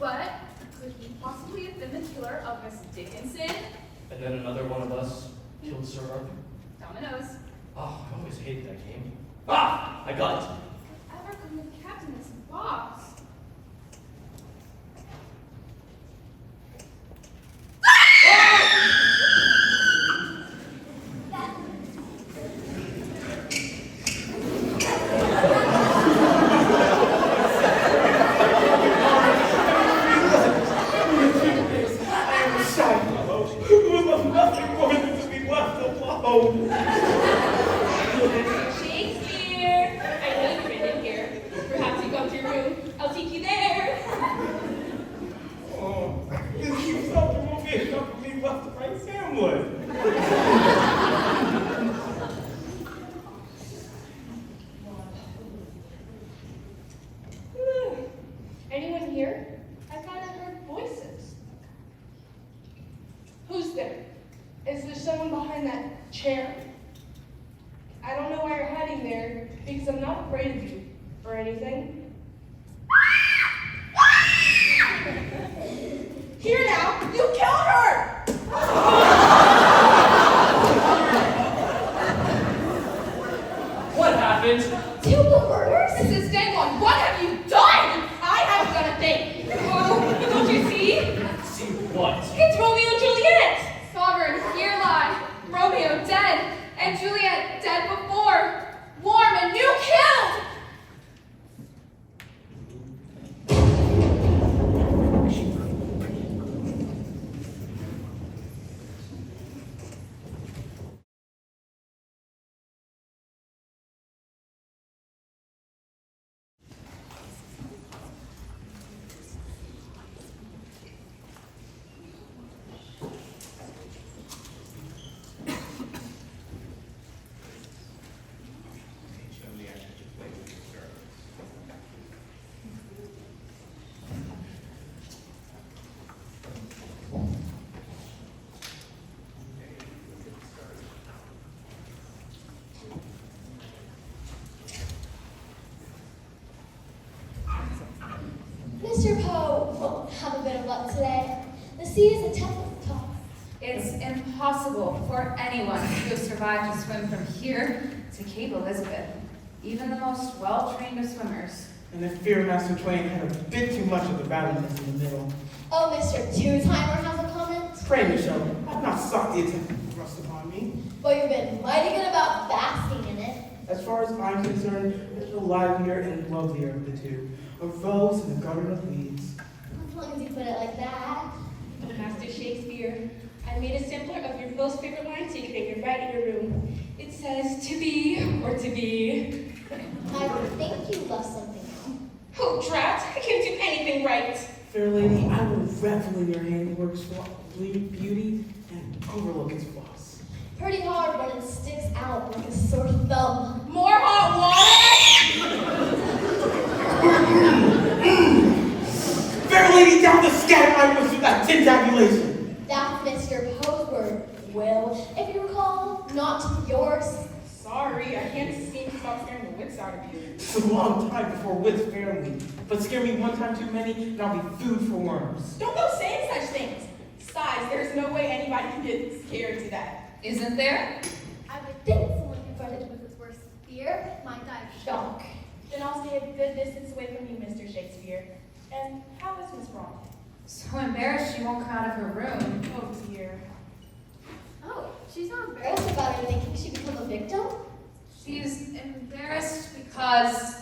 But could he possibly have been the killer of Miss Dickinson? And then another one of us killed Sir Arthur. Dominoes. Oh, I always hated that game. Ah! I got it. Whatever could have kept in this box? I am a shy fellow who would love nothing more than to be left alone. Shakespeare! I know you've been in here. Perhaps you come to your room. I'll take you there. Oh, this keeps up, there won't be enough of me left to write Hamlet. Anyone here? I thought I heard voices. Who's there? Is there someone behind that chair? I don't know why you're hiding there, because I'm not afraid of you or anything. Here now, you killed her! What happened? Two murders? Mrs. Danglon, what have you done? I haven't done a thing. Oh, don't you see? See what? It's Romeo and Juliet! Sovereign, here lie Romeo dead, and Juliet dead before. Warm and you killed! Mr. Poe won't have a bit of luck today. The sea is a tough talk. It's impossible impossible for anyone to have survived to swim from here to Cape Elizabeth, even the most well-trained of swimmers. And I fear Master Twain had a bit too much of the rowdiness in the middle. Oh, Mr. Two-Timer has a comment? Pray, Michelle, I've not sought the attention thrust upon me. Well, you've been mighty good about basking in it. As far as I'm concerned, it's the livelier and lovelier of the two. A rose in a garden of weeds. As long as you put it like that. Master Shakespeare, I made a sampler of your most favorite line so you can hang it right in your room. It says, to be or to be. I think you left something out. Oh, drat, I can't do anything right. Fair lady, I will revel in your handiwork's beauty and overlook its flaws. Pretty hard when it sticks out like a sore thumb. More hot Fair lady, down the scat my words with that tintabulation. That's Mr. Poe's word, Will, if you recall, not yours. water? Sorry, I can't seem to stop scaring the wits out of you. It's a long time before wits fail me. But scare me one time too many, and I'll be food for worms. Don't go saying such things. Besides, there's no way anybody can get scared to that. Isn't there? I would think someone confronted with its worst fear might die of shock. Then I'll stay a good distance away from you, Mr. Shakespeare. And how is Miss Bronte? So embarrassed she won't come out of her room. Oh dear. Oh, she's not embarrassed about her thinking she become a victim? She's embarrassed because,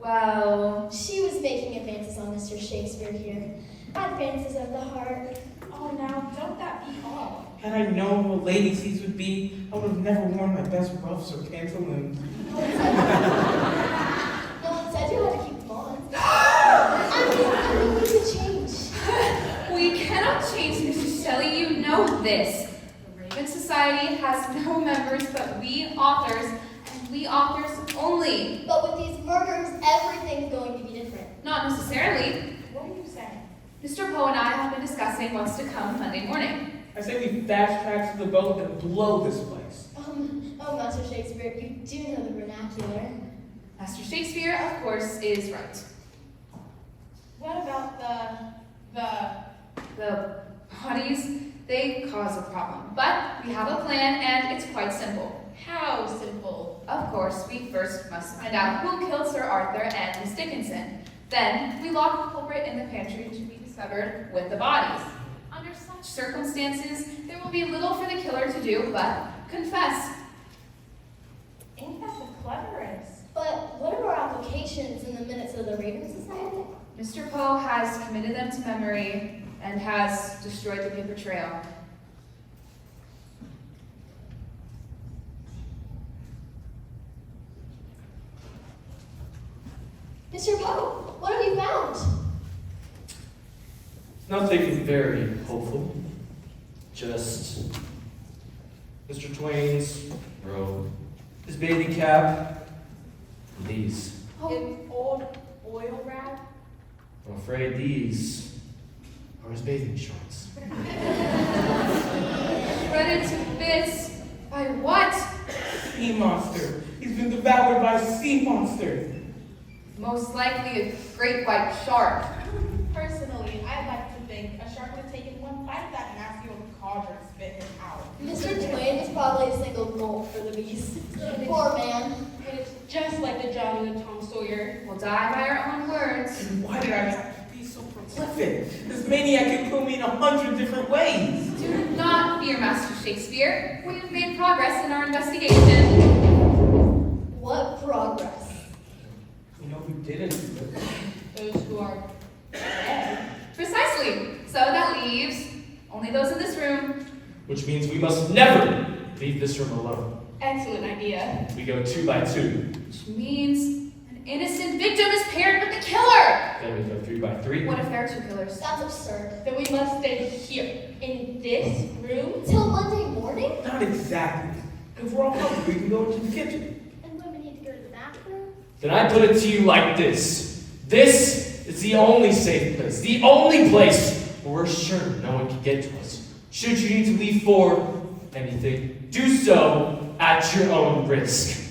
well, She was making advances on Mr. Shakespeare here. Advances of the heart. Oh, now, don't that be all? Had I known what ladies these would be, I would have never worn my best ruffs or pantaloons. No one said you had to keep them on. I mean, we could change. we cannot change, Mrs. Shelley, you know this. The Raven Society has no members but we authors, and we authors only. But with these murders, everything's going to be different. Not necessarily. What are you saying? Mr. Poe and I have been discussing what's to come Monday morning. I say we fast track to the boat and blow this place. Oh, Master Shakespeare, you do know the vernacular. Master Shakespeare, of course, is right. What about The bodies, they cause a problem. But we have a plan, and it's quite simple. how simple? Of course, we first must find out who killed Sir Arthur and Miss Dickinson. Then, we lock the culprit in the pantry to be discovered with the bodies. Under such circumstances, there will be little for the killer to do but confess. Ain't that the cleverest? But what are our applications in the minutes of the Raven Society? Mr. Poe has committed them to memory and has destroyed the paper trail. Mr. Poe, what have you found? Nothing very hopeful. Just Mr. Twain's robe, his bathing cap, and these. An old oil rag? I'm afraid these are his bathing shorts. Shredded to bits by what? Sea monster. He's been devoured by a sea monster. Most likely a great white shark. Personally, I'd like to think a shark would have taken one bite of that nasty old codger and spit him out. Mr. Twain was probably a single gulp for the beast. Poor man. And it's just like the John and the Tom Sawyer. We'll die by our own words. And why did I have to be so prolific? This maniac could kill me in 100 different ways. Do not fear, Master Shakespeare. We have made progress in our investigation. What progress. You know who didn't do it? Those who are dead. Precisely. So that leaves only those in this room. Which means we must never leave this room alone. Excellent idea. We go 2 by 2. Which means an innocent victim is paired with the killer. Then we go 3 by 3. What if there are two killers? That's absurd. Then we must stay here, in this room. Till Monday morning? Not exactly. If we're all hungry, we can go into the kitchen. And women need to go to the bathroom? Then I put it to you like this. This is the only safe place. The only place where we're sure no one can get to us. Should you need to leave for anything, do so at your own risk.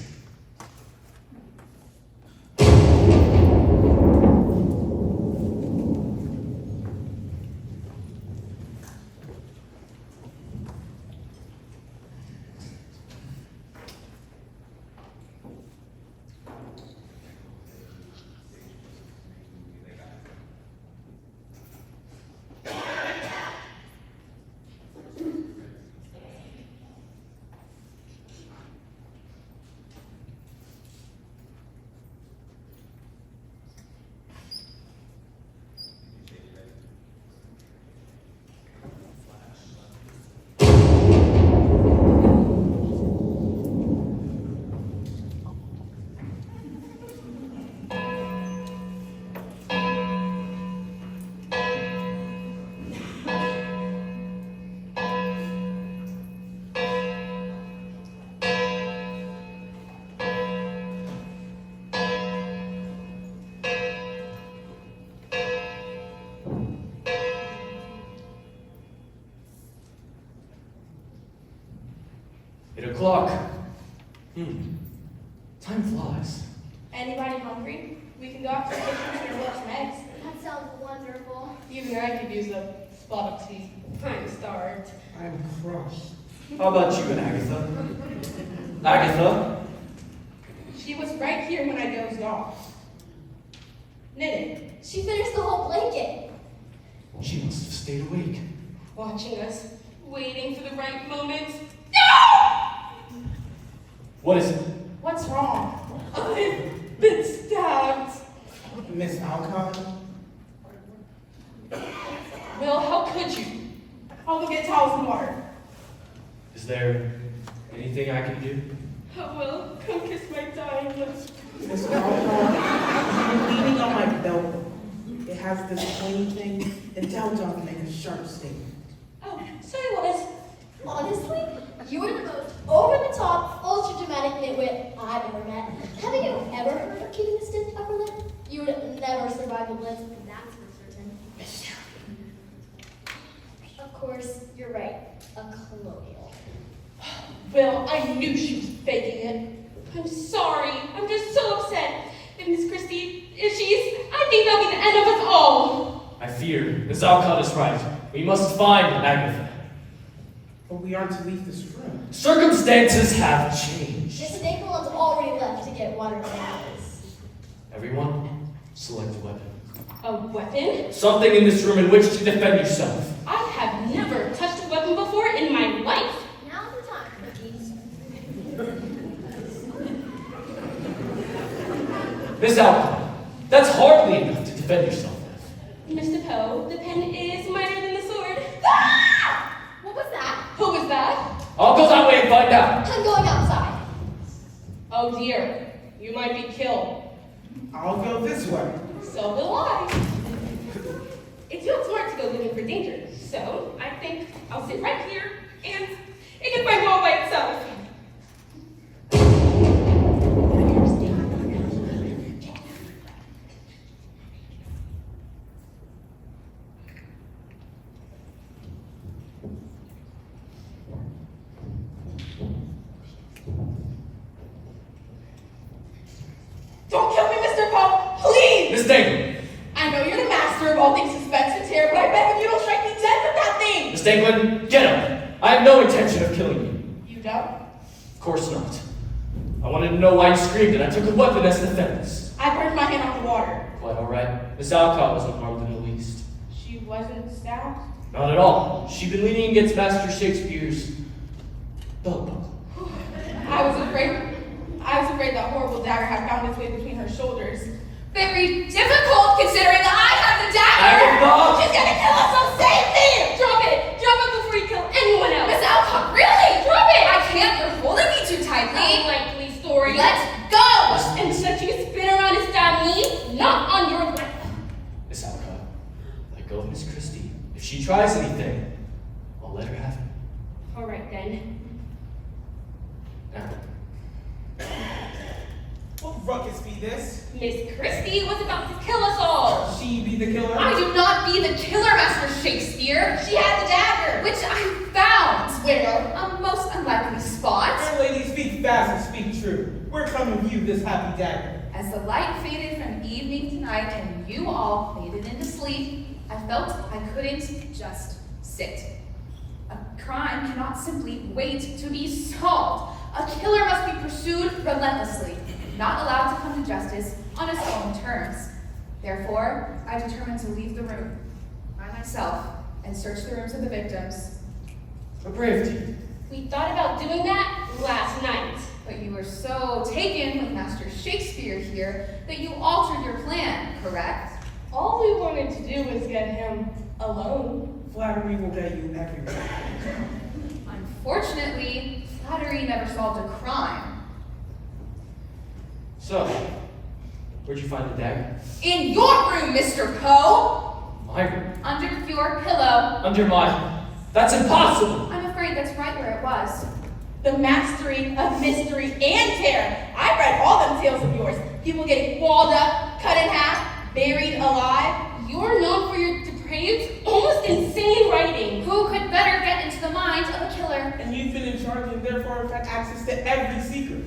8 o'clock. Time flies. Anybody hungry? We can go out to the kitchen and grab some eggs. That sounds wonderful. Even I could use a spot of tea. I'm starved. I'm crushed. How about you, Agatha? Agatha? She was right here when I dozed off. Knitting, She finished the whole blanket. She must have stayed awake. watching us, waiting for the right moment. What is it? What's wrong? I've been stabbed. Miss Alcott? Will, how could you? I'll go get towels and water. Is there anything I can do? Oh, Will, come kiss my dying lips. Miss Alcott? I'm leaning on my belt. It has this pointy thing, and down to make a sharp statement. Oh, so it was. Honestly, you were the most over-the-top, ultra-dramatic nitwit I've ever met. Haven't you ever heard of keeping a stiff upper lip? You would never survive the blitz, that's for certain. Of course, you're right. A colonial. Will, I knew she was faking it. I'm sorry. I'm just so upset. If Miss Christie, I think that'll be the end of us all. I fear Miss Alcott is right. We must find Agatha. But we aren't to leave this room. Circumstances have changed. Miss Nicholson's already left to get water bananas. Everyone, select a weapon. A weapon? Something in this room in which to defend yourself. I have never touched a weapon before in my life. Now's the time, cookies. Miss Alcott, that's hardly enough to defend yourself with. Mr. Poe, the pen is mightier than the sword. What was that? Who was that? I'll go that way and find out. I'm going outside. Oh dear, you might be killed. I'll go this way. So will I. It's real smart to go looking for danger, so I think I'll sit right here and it can find all by itself. Don't kill me, Mr. Poe, please! Miss Dangler! I know you're the master of all things suspense and terror, but I beg of you don't strike me dead with that thing! Miss Dangler, get up! I have no intention of killing you. You don't? Of course not. I wanted to know why you screamed and I took a weapon as defense. I burned my hand on the water. Quite alright. Miss Alcott wasn't harmed in the least. She wasn't stabbed? Not at all. She'd been leaning against Master Shakespeare's belt buckle. I was afraid that horrible dagger had found its way between her shoulders. Very difficult considering that I have the dagger! Agatha! She's gonna kill us, so save me! Drop it! Drop it before you kill anyone else! Miss Alcott, really? Drop it! I can't, you're holding me too tightly. Unlikely story. Let's go! And should you spin around and stab me? Not on your life. Miss Alcott, let go of Miss Christie. If she tries anything, I'll let her have it. Alright then. Now, What ruckus be this? Miss Christie was about to kill us all. She be the killer? I do not be the killer, Master Shakespeare. She had the dagger. Which I found. Where? A most unlikely spot. Fair lady, speak fast and speak true. Where come you this happy dagger? As the light faded from evening to night and you all faded into sleep, I felt I couldn't just sit. A crime cannot simply wait to be solved. A killer must be pursued relentlessly, not allowed to come to justice on his own terms. Therefore, I determined to leave the room by myself and search the rooms of the victims. a brave deed. We thought about doing that last night. But you were so taken with Master Shakespeare here that you altered your plan, correct? All we wanted to do was get him alone. Flattery will get you everywhere. Unfortunately, flattery never solved a crime. So, where'd you find the dagger? In your room, Mr. Poe! My room. Under your pillow. Under my... That's impossible! I'm afraid that's right where it was. The mastery of mystery and terror. I've read all them tales of yours. People getting walled up, cut in half, buried alive. You're known for your depraved, almost insane writing. Who could better get into the mind of a killer? And you've been in charge charge and therefore have had access to every secret.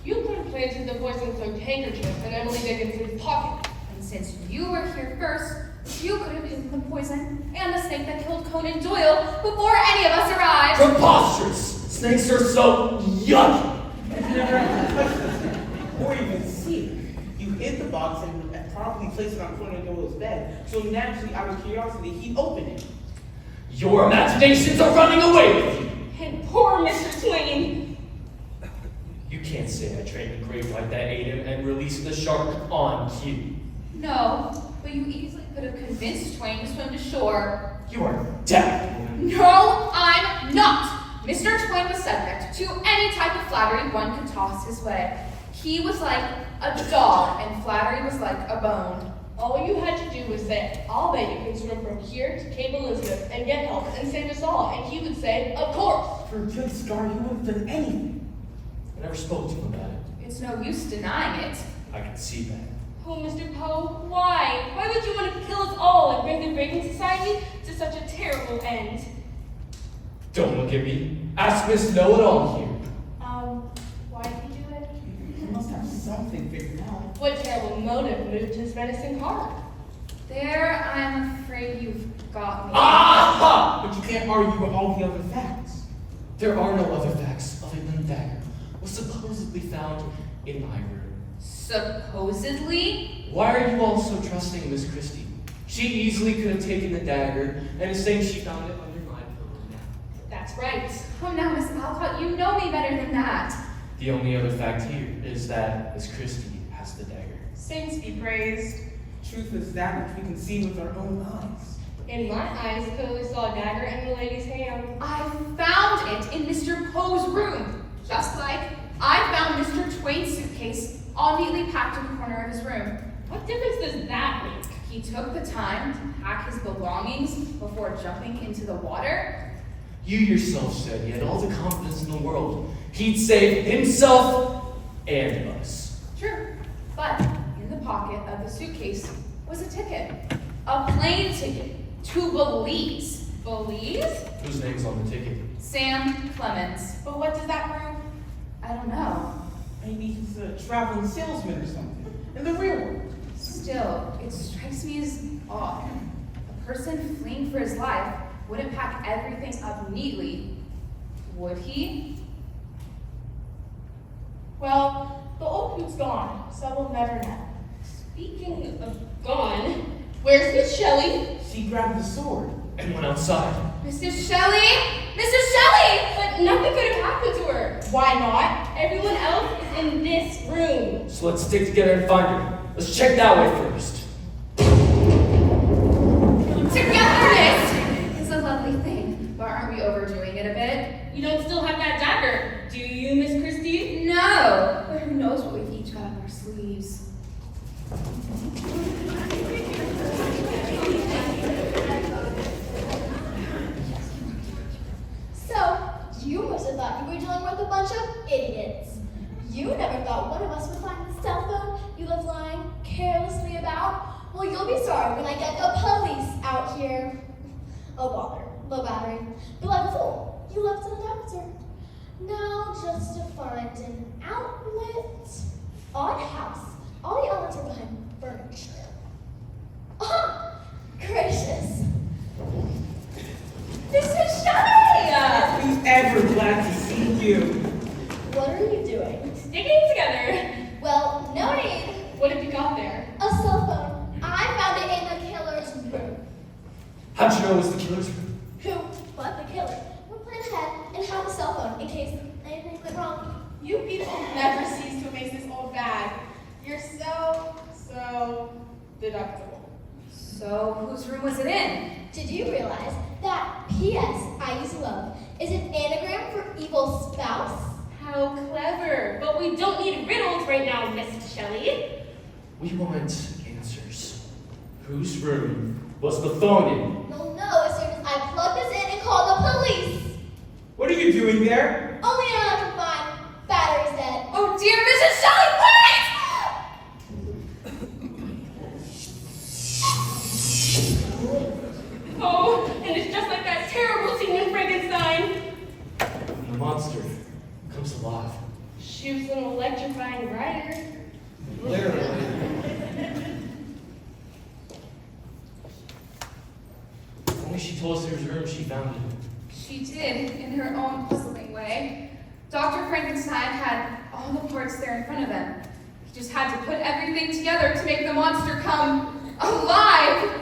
You could have planted the poison-soaked handkerchief in Emily Dickinson's pocket. And since you were here first, you could have hidden the poison and the snake that killed Conan Doyle before any of us arrived. Preposterous! Snakes are so yucky! I've never had to touch this snake, or even see it. You hid the box and probably placed it on Conan Doyle's bed, so naturally, out of curiosity, he opened it. Your imaginations are running away with you! And poor Mr. Twain. You can't say I trained a grave like that ate him and released the shark on cue. No, but you easily could have convinced Twain to swim to shore. You are deaf, woman. No, I'm not. Mr. Twain was subject to any type of flattery one could toss his way. He was like a dog, and flattery was like a bone. All you had to do was say, I'll bet you can swim from here to Cape Elizabeth and get help and save us all. And he would say, of course. For a good scar, he would have done anything. I never spoke to him about it. It's no use denying it. I can see that. Oh, Mr. Poe, why? Why would you want to kill us all and bring the Reagan Society to such a terrible end? Don't look at me. Ask Miss Know-It-All here. Why did he do it? He must have something figured out. What terrible motive moved his menacing heart? There, I'm afraid you've got me. Aha! But you can't argue with all the other facts. There are no other facts other than the dagger was supposedly found in my room. Supposedly? Why are you all so trusting Miss Christie? She easily could have taken the dagger and is saying she found it under my pillow now. That's right. Oh, now, Miss Alcott, you know me better than that. The only other fact here is that Miss Christie has the dagger. Saints be praised. Truth is that which we can see with our own eyes. In my eyes, clearly saw a dagger in the lady's hand. I found it in Mr. Poe's room, just like I found Mr. Twain's suitcase all neatly packed in the corner of his room. What difference does that make? He took the time to pack his belongings before jumping into the water. You yourself said he had all the confidence in the world. He'd save himself and us. True, but in the pocket of the suitcase was a ticket. A plane ticket to Belize. Belize? Whose name's on the ticket? Sam Clemens. But what does that prove? I don't know. Maybe he's a traveling salesman or something. In the real world. Still, it strikes me as odd. A person fleeing for his life wouldn't pack everything up neatly, would he? Well, the old coot's gone, so we'll never know. Speaking of gone, where's Miss Shelley? She grabbed the sword. And went outside. Mrs. Shelley! Mrs. Shelley! But nothing could have happened to her. Why not? Everyone else is in this room. So let's stick together and find her. Let's check that way first. Togetherness is a lovely thing, but aren't we overdoing it a bit? You don't still have that dagger, do you, Miss Christie? No, but who knows what we've each got up our sleeves. So, you must have thought you were dealing with a bunch of idiots. You never thought one of us would find the cell phone you left lying carelessly about? Well, you'll be sorry when I get the police out here. Oh, bother. Low battery. But like a fool, you left an adapter. Now, just to find an outlet. Odd house. All the outlets are behind furniture. Oh, gracious. Mrs. Shelley! Who's ever glad to see you? What are you doing? Sticking together. Well, no need. What have you got there? A cell phone. I found it in the killer's room. How'd you know it was the killer's room? Who but the killer would plan ahead and have a cell phone in case anything went wrong? You people never cease to amaze this old bag. You're so deductible. So, whose room was it in? Did you realize that P.S. I Use Love is an anagram for evil spouse? How clever. But we don't need riddles right now, Miss Shelley. We want answers. Whose room was the phone in? You'll know as soon as I plug this in and call the police. What are you doing there? Only now I can find battery's dead. Oh dear, Mrs. Shelley, wait! Oh, and it's just like that terrible scene in Frankenstein. The monster alive. She was an electrifying writer. Literally. Only she told us there was room, she found it. She did, in her own puzzling way. Dr. Frankenstein had all the parts there in front of him. He just had to put everything together to make the monster come alive.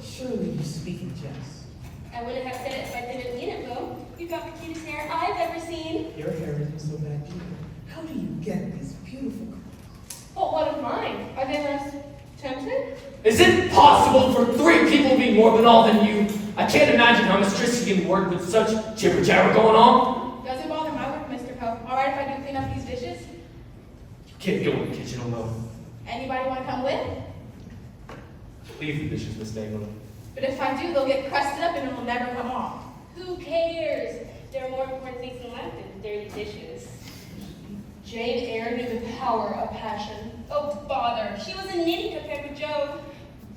Surely you speak in jest. I wouldn't have said it if I didn't mean it, Will. You've got the cutest hair I've ever seen. Your hair isn't so bad either. How do you get these beautiful colors? Well, what of mine? Are they less tempted? Is it possible for 3 people to be more banal than you? I can't imagine how Miss Trissy can work with such jibber jabber going on. Doesn't bother my work, Mr. Poe. All right if I do clean up these dishes? You can't go in the kitchen alone. Anybody want to come with? Leave the dishes, Miss Dangler. But if I do, they'll get crusted up and it'll never come off. Who cares? There are more important things in life than dirty dishes. Jane Eyre knew the power of passion. Oh, bother. She was a nitty compared with Joe.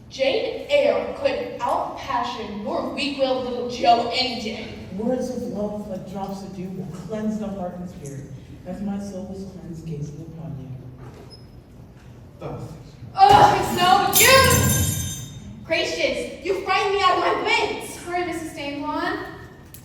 Jane Eyre could out-passion your weak-willed little Joe any day. Words of love like drops of dew will cleanse the heart and spirit, as my soul was cleansed gazing upon you. Both. Ugh, it's no use! Gracious, you frightened me out of my wits! Sorry, Mrs. Danglon.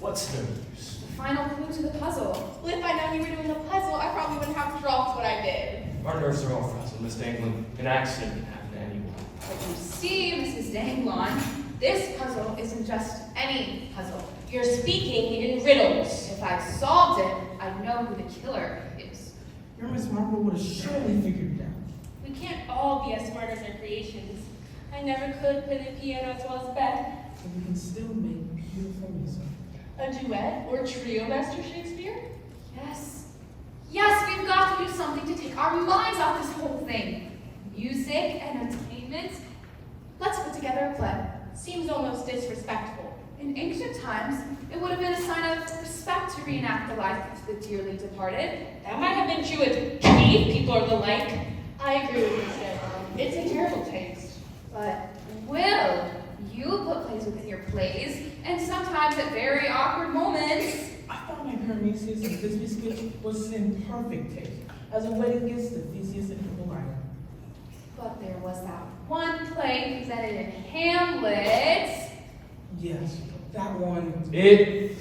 What's no use? The final clue to the puzzle. Well, if I'd known you were doing the puzzle, I probably wouldn't have to draw what I did. Our nerves are all frazzled, Miss Dangler. An accident can happen to anyone. But you see, Mrs. Danglon, this puzzle isn't just any puzzle. You're speaking in riddles. If I solved it, I'd know who the killer is. Your Miss Marple would have surely figured it out. We can't all be as smart as our creations. I never could play the piano as well as Beth. So we can still make beautiful music. A duet or trio, Master Shakespeare? Yes. Yes, we've got to do something to take our minds off this whole thing. Music, entertainment. Let's put together a play. Seems almost disrespectful. In ancient times, it would have been a sign of respect to reenact the life of the dearly departed. That might have been true with cave people or the like. I agree with you, Sarah. It's a terrible taste. But, Will, you put plays within your plays, and sometimes at very awkward moments. I thought my Prometheus and Thisbe sketch was in perfect taste, as a wedding gift to Theseus and Hippolyta. But there was that one play presented in Hamlet. Yes, that one. It,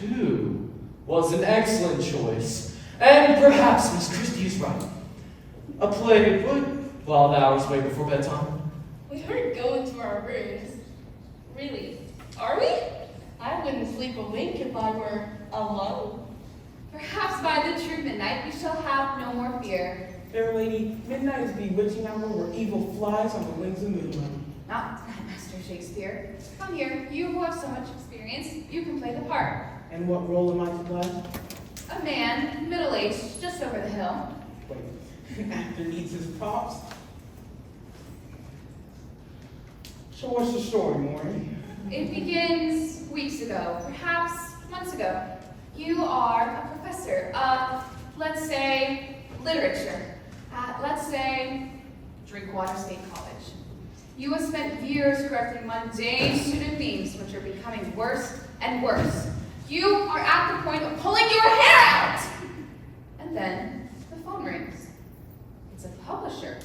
too, was an excellent choice. And perhaps Miss Christie is right. A play would, while the hours wait before bedtime. We aren't going to our rooms. Really? Are we? I wouldn't sleep a wink if I were alone. Perhaps by the true midnight we shall have no more fear. Fair lady, midnight is bewitching hour where evil flies on the wings of moonlight. Not tonight, Master Shakespeare. Come here, you who have so much experience, you can play the part. And what role am I to play? A man, middle-aged, just over the hill. Wait, actor needs his props. So what's the story, Maury? It begins weeks ago, perhaps months ago. You are a professor of, let's say, literature at, let's say, Drinkwater State College. You have spent years correcting mundane student themes which are becoming worse and worse. You are at the point of pulling your hair out! And then the phone rings. It's a publisher.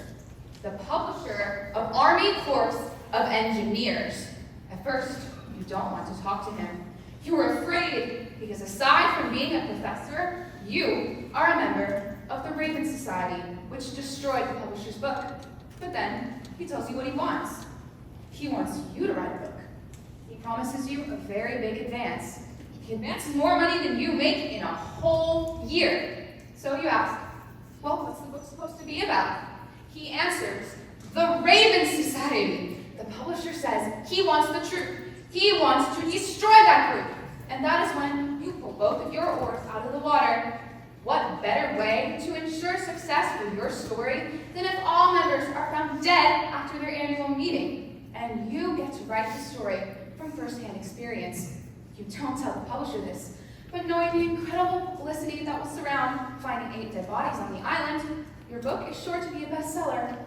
The publisher of Army Corps of Engineers. At first, you don't want to talk to him. You are afraid because aside from being a professor, you are a member of the Raven Society, which destroyed the publisher's book. But then, he tells you what he wants. He wants you to write a book. He promises you a very big advance. He advances more money than you make in a whole year. So you ask, be about? He answers, the Raven Society. The publisher says he wants the truth. He wants to destroy that group. And that is when you pull both of your oars out of the water. What better way to ensure success for your story than if all members are found dead after their annual meeting, and you get to write the story from first-hand experience. You don't tell the publisher this, but knowing the incredible publicity that will surround finding 8 dead bodies on the island, your book is sure to be a bestseller.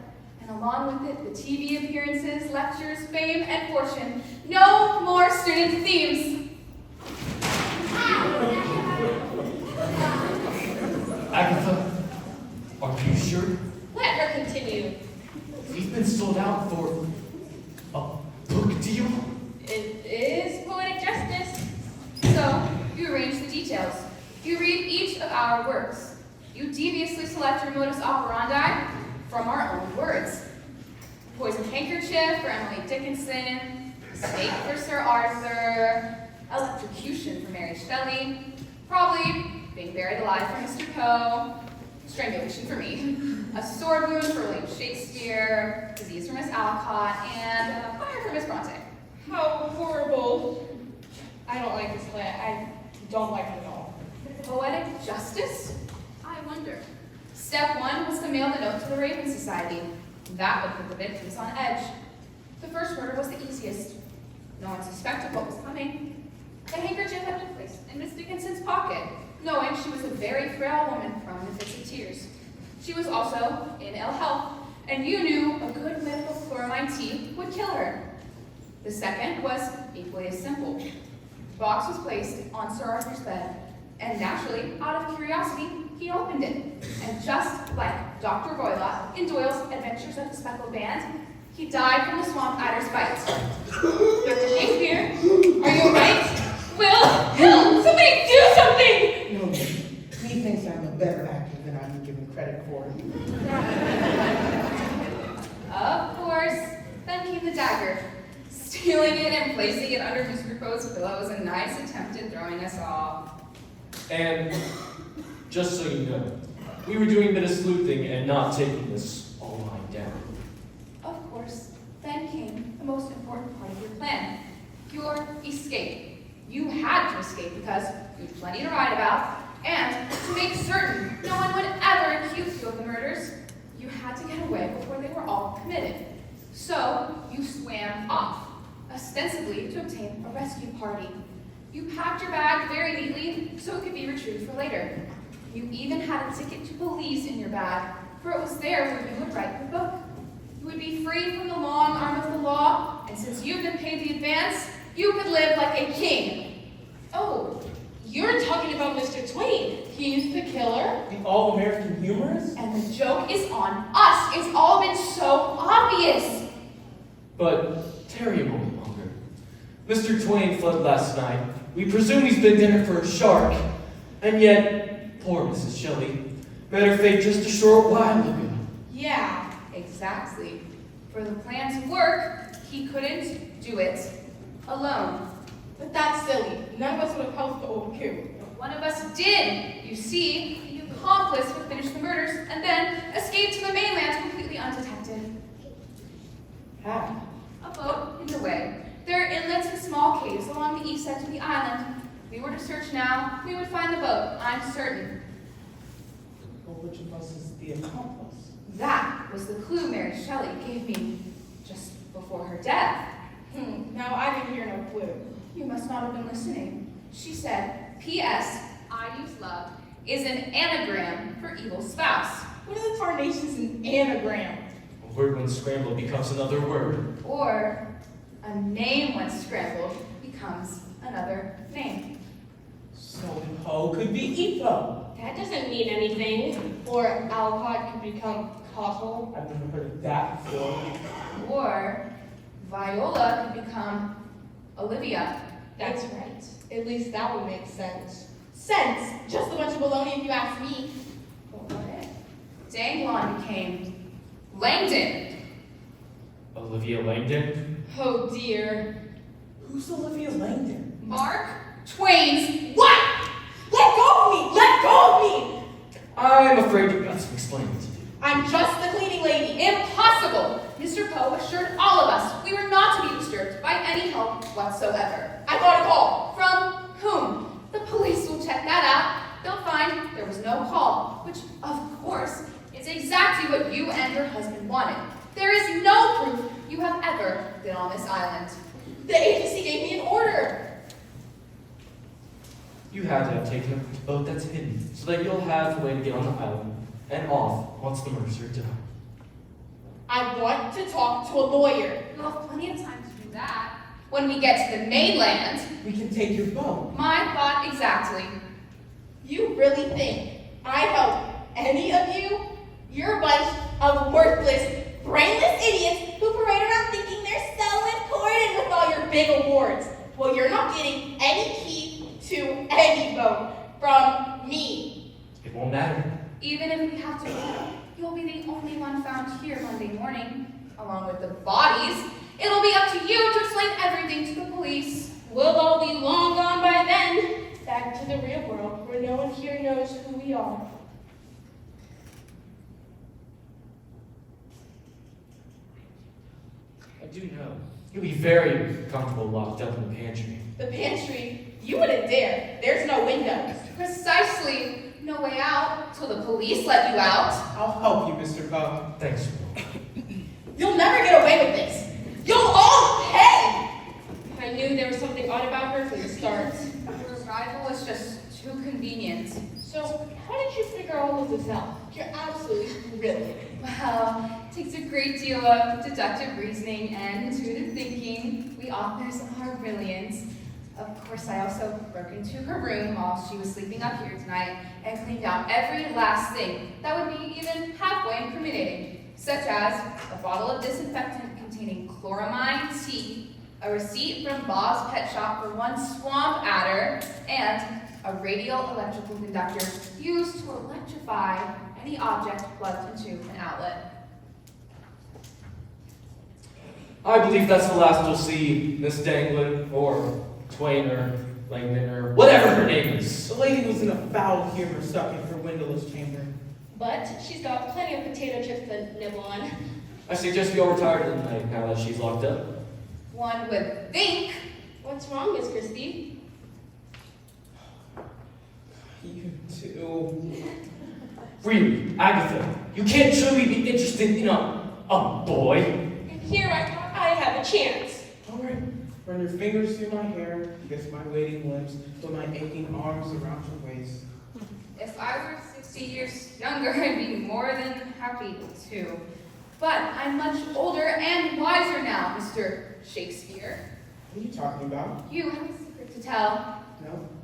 And along with it, the TV appearances, lectures, fame, and fortune. No more student themes. Agatha, are you sure? Let her continue. We've been sold out for a book deal? It is poetic justice. So, you arrange the details. You read each of our works. You deviously select your modus operandi from our own words. Poisoned handkerchief for Emily Dickinson, snake for Sir Arthur, electrocution for Mary Shelley, probably being buried alive for Mr. Poe, strangulation for me, a sword wound for William Shakespeare, disease for Miss Alcott, and fire for Miss Bronte. How horrible. I don't like this plan. I don't like it at all. Poetic justice? I wonder. Step 1 was to mail the note to the Raven Society. That would put the victims on edge. The first murder was the easiest. No one suspected what was coming. The handkerchief had been placed in Miss Dickinson's pocket, knowing she was a very frail woman prone to fits of tears. She was also in ill health, and you knew a good medical chloramine tea would kill her. The second was equally as simple. The box was placed on Sir Arthur's bed, and naturally, out of curiosity, he opened it. And just like Dr. Roylott in Doyle's Adventures of the Speckled Band, he died from the swamp adder's bite. Dr. Shakespeare, are you alright? Will, help! Somebody do something! No, he thinks I'm a better actor than I'm given credit for. Of course, then came the dagger. Stealing it and placing it under Mr. Poe's pillow was a nice attempt at throwing us off. And just so you know, we were doing a bit of sleuthing and not taking this all lying down. Of course, then came the most important part of your plan, your escape. You had to escape because you had plenty to write about, and to make certain no one would ever accuse you of the murders, you had to get away before they were all committed. So you swam off, ostensibly to obtain a rescue party. You packed your bag very neatly so it could be retrieved for later. You even had a ticket to police in your bag, for it was there where you would write your book. You would be free from the long arm of the law, and since you've been paid the advance, you could live like a king. Oh, you're talking about Mr. Twain. He's the killer? The all-American humorist? And the joke is on us. It's all been so obvious. But tarry a moment longer. Mr. Twain fled last night. We presume he's been dinner for a shark. And yet, poor Mrs. Shelley met her fate just a short while ago. Yeah. Exactly. For the plan to work, he couldn't do it alone. But that's silly. None of us would have helped the old coup. But one of us did. You see, the accomplice would finish the murders and then escape to the mainland completely undetected. How? A boat in the way. There are inlets and small caves along the east edge of the island. If we were to search now, we would find the boat, I'm certain. Well, which of us is the accomplice? That was the clue Mary Shelley gave me just before her death. Now I didn't hear no clue. You must not have been listening. She said, P.S. I use love is an anagram for evil spouse. What are the tarnations in anagram? A word when scrambled becomes another word. Or a name when scrambled becomes another name. So Poe could be Epo. That doesn't mean anything. Or Alcott could become Cottle. I've never heard of that before. Or Viola could become Olivia. That's right. At least that would make sense. Sense? Just a bunch of baloney if you ask me. But what if Danglon became Langdon? Olivia Langdon? Oh dear. Who's Olivia Langdon? Mark Twain's what? Let go of me! Let go of me! I'm afraid you've got some explaining to do. I'm just the cleaning lady. Impossible! Mr. Poe assured all of us we were not to be disturbed by any help whatsoever. I got a call. From whom? The police will check that out. They'll find there was no call, which, of course, is exactly what you and your husband wanted. There is no proof you have ever been on this island. The agency gave me an order. You had to have taken a boat that's hidden, so that you'll have a way to get on the island and off once the murders are done. I want to talk to a lawyer. You'll have plenty of time to do that. When we get to the mainland, We can take your boat. my thought exactly. You really think I'd help any of you? You're a bunch of worthless, brainless idiots who parade around thinking they're so important with all your big awards. Well, you're not getting any key to any boat from me. It won't matter. Even if we have to, you'll be the only one found here Monday morning, along with the bodies. It'll be up to you to explain everything to the police. We'll all be long gone by then. Back to the real world, where no one here knows who we are. I do know. You'll be very comfortable locked up in the pantry. The pantry, you wouldn't dare. There's no windows. Precisely. No way out till the police let you out. I'll help you, Mr. Poe. Thanks, Will. You'll never get away with this. You'll all pay. I knew there was something odd about her from the start. Your arrival was just too convenient. So, how did you figure all of this out? You're absolutely brilliant. Well, it takes a great deal of deductive reasoning and intuitive thinking. We authors are brilliant. Of course, I also broke into her room while she was sleeping up here tonight and cleaned out every last thing that would be even halfway incriminating, such as a bottle of disinfectant containing chloramine tea, a receipt from Bob's Pet Shop for one swamp adder, and a radial electrical conductor used to electrify any object plugged into an outlet. I believe that's the last you'll see Miss Danglin or Twain or Langdon or whatever her name is. The lady was in a foul humor stuck in her windowless chamber. But she's got plenty of potato chips to nibble on. I suggest we all retire tonight now that she's locked up. One would think. What's wrong, Miss Christie? You too. Really, Agatha, you can't truly be interested in a boy. And here I thought I have a chance. All right. Run your fingers through my hair, kiss my waiting lips, put my aching arms around your waist. If I were 60 years younger, I'd be more than happy to. But I'm much older and wiser now, Mr. Shakespeare. What are you talking about? You have a secret to tell.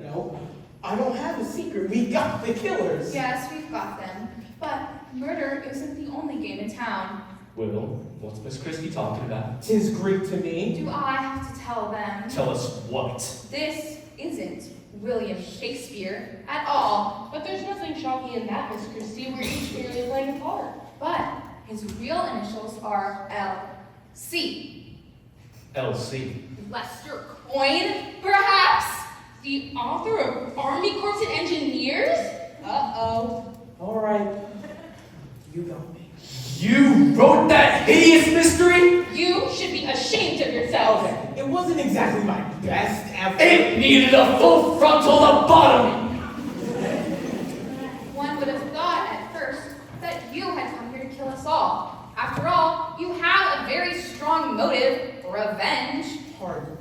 No. I don't have a secret. We got the killers. Yes, we've got them. But murder isn't the only game in town. Will, what's Miss Christie talking about? 'Tis Greek to me. Do I have to tell them? Tell us what? This isn't William Shakespeare at all. But there's nothing shocking in that, Miss Christie. We're each merely playing a part. But his real initials are L.C. LC. Lester Coin, perhaps? The author of Army Corps and Engineers? Uh-oh. All right. You got me. You wrote that hideous mystery? You should be ashamed of yourself. Okay. It wasn't exactly my best effort. It needed a full frontal lobotomy. One would have thought at first that you had come here to kill us all. After all, you have a very strong motive, revenge. Pardon.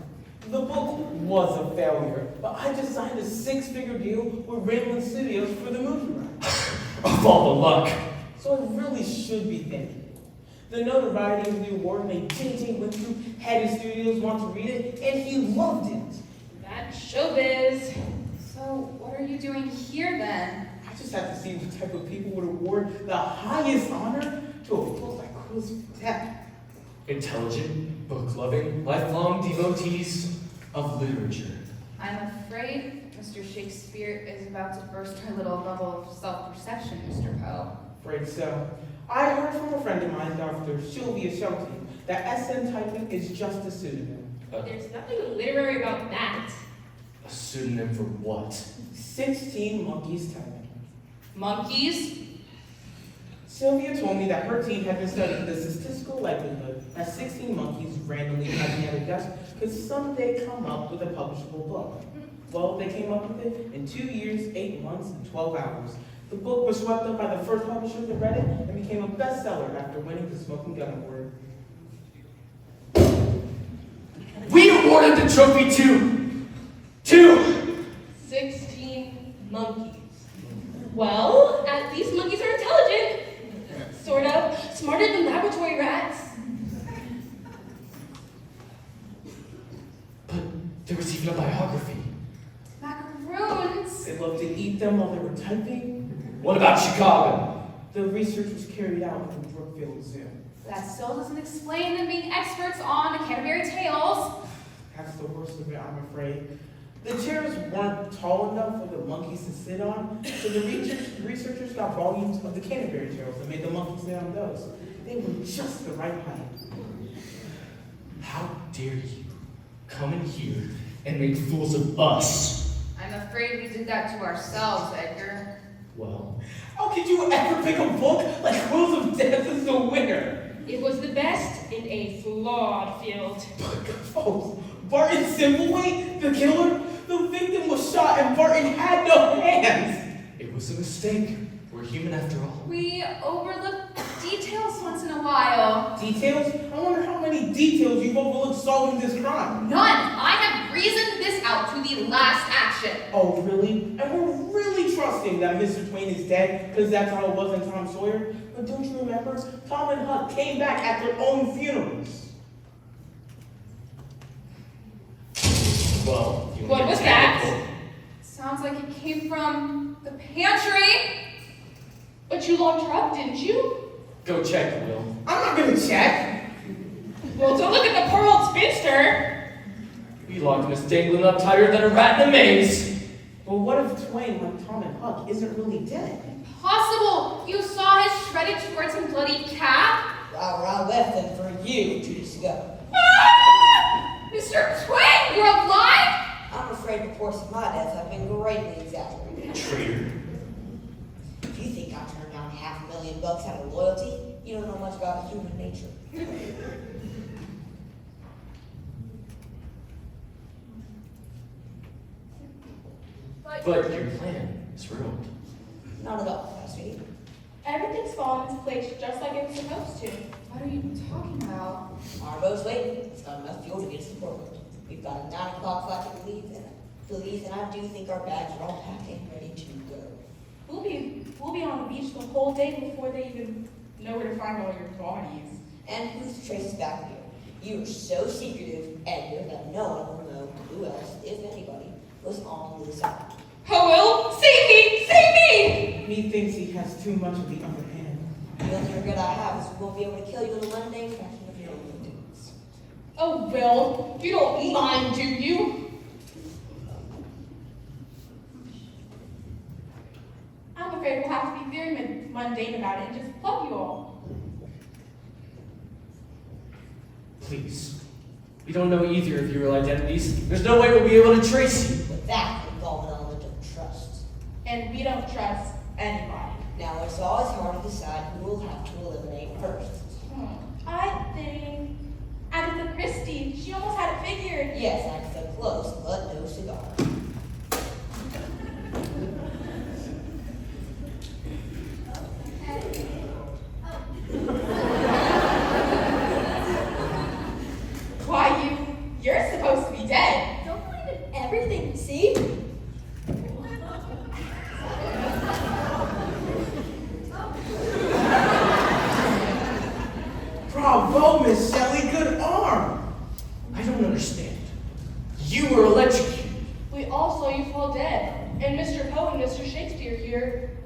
The book was a failure, but I just signed a 6-figure deal with Raymond Studios for the movie rights. Of all the luck. So I really should be thanking you. The notoriety of the award made J.J. went through head of studios want to read it, and he loved it. That's showbiz. So what are you doing here then? I just have to see what type of people would award the highest honor to a book like Quill's Death. Intelligent, book-loving, lifelong devotees of literature. I'm afraid Mr. Shakespeare is about to burst her little bubble of self-perception, Mr. Poe. Afraid so. I heard from a friend of mine, Dr. Sylvia Shelton, that SN typing is just a pseudonym. There's nothing literary about that. A pseudonym for what? 16 monkeys typing. Monkeys? Sylvia told me that her team had been studying the statistical likelihood that 16 monkeys randomly hiding at a desk could someday come up with a publishable book. Well, they came up with it in 2 years, 8 months, and 12 hours. The book was swept up by the first publisher that read it and became a bestseller after winning the Smoking Gun Award. We awarded the trophy to 16 monkeys. Well, at least monkeys are intelligent. Sort of. Smarter than laboratory rats. But there was even a biography. Macaroons. They loved to eat them while they were typing. What about Chicago? The research was carried out at the Brookfield Zoo. That still doesn't explain them being experts on the Canterbury Tales. That's the worst of it, I'm afraid. The chairs weren't tall enough for the monkeys to sit on, so the researchers got volumes of the Canterbury Tales and made the monkeys sit on those. They were just the right height. How dare you come in here and make fools of us? I'm afraid we did that to ourselves, Edgar. Well, How could you ever pick a book like Quills of Death as the winner? It was the best in a flawed field. Folks, Barton Simpleway, the killer, the victim was shot and Barton had no hands. it was a mistake. We're human after all. We overlook details once in a while. Details? I wonder how many details you've overlooked solving this crime. None. I have reasoned this out to the last action. Oh, really? And we're really trusting that Mr. Twain is dead because that's how it was in Tom Sawyer? But don't you remember? Tom and Huck came back at their own funerals. Well, you What wanna was get that? technical? Sounds like it came from the pantry. But you locked her up, didn't you? Go check, Will. I'm not gonna check. Well, don't look at the poor old spinster. We locked Miss Dangling up tighter than a rat in a maze. But what if Twain, like Tom and Huck, isn't really dead? Impossible. You saw his shredded shorts and bloody cap. I left them for you 2 weeks ago. Ah! Mr. Twain, you're alive? I'm afraid reports of my death have been greatly exaggerated. Traitor. If you think I turned down $500,000 out of loyalty, you don't know much about human nature. But your plan is ruined. Not at all, Cassie. Everything's fallen into place just like it was supposed to. What are you talking about? Our boat's waiting. It's got enough fuel to get us to Portland. We've got a 9 o'clock flight to Belize, and I do think our bags are all packed and ready to go. We'll be on the beach the whole day before they even know where to find all your bodies. And who's to trace us back here? You are so secretive, Edgar, that no one will know who else, if anybody, was on this island. Oh, Will, save me! Save me! He thinks he has too much of the upper hand. The only regret I have is we won't be able to kill you in the mundane fashion of your own doings. Oh, Will, you don't mind, do you? I'm afraid we'll have to be very mundane about it and just plug you all. Please. We don't know either of your real identities. There's no way we'll be able to trace you. But that would involve an element of trust. And we don't trust anybody. Now, it's always hard to decide who we'll have to eliminate first. I think Agatha Christie. She almost had it figured. Yes, I'm so close, but no cigar. Why, you're supposed to be dead. Don't believe in everything you see. Bravo, Miss Shelley, good arm. I don't understand. You were electrocuted. We all saw you fall dead. And Mr. Poe and Mr. Shakespeare here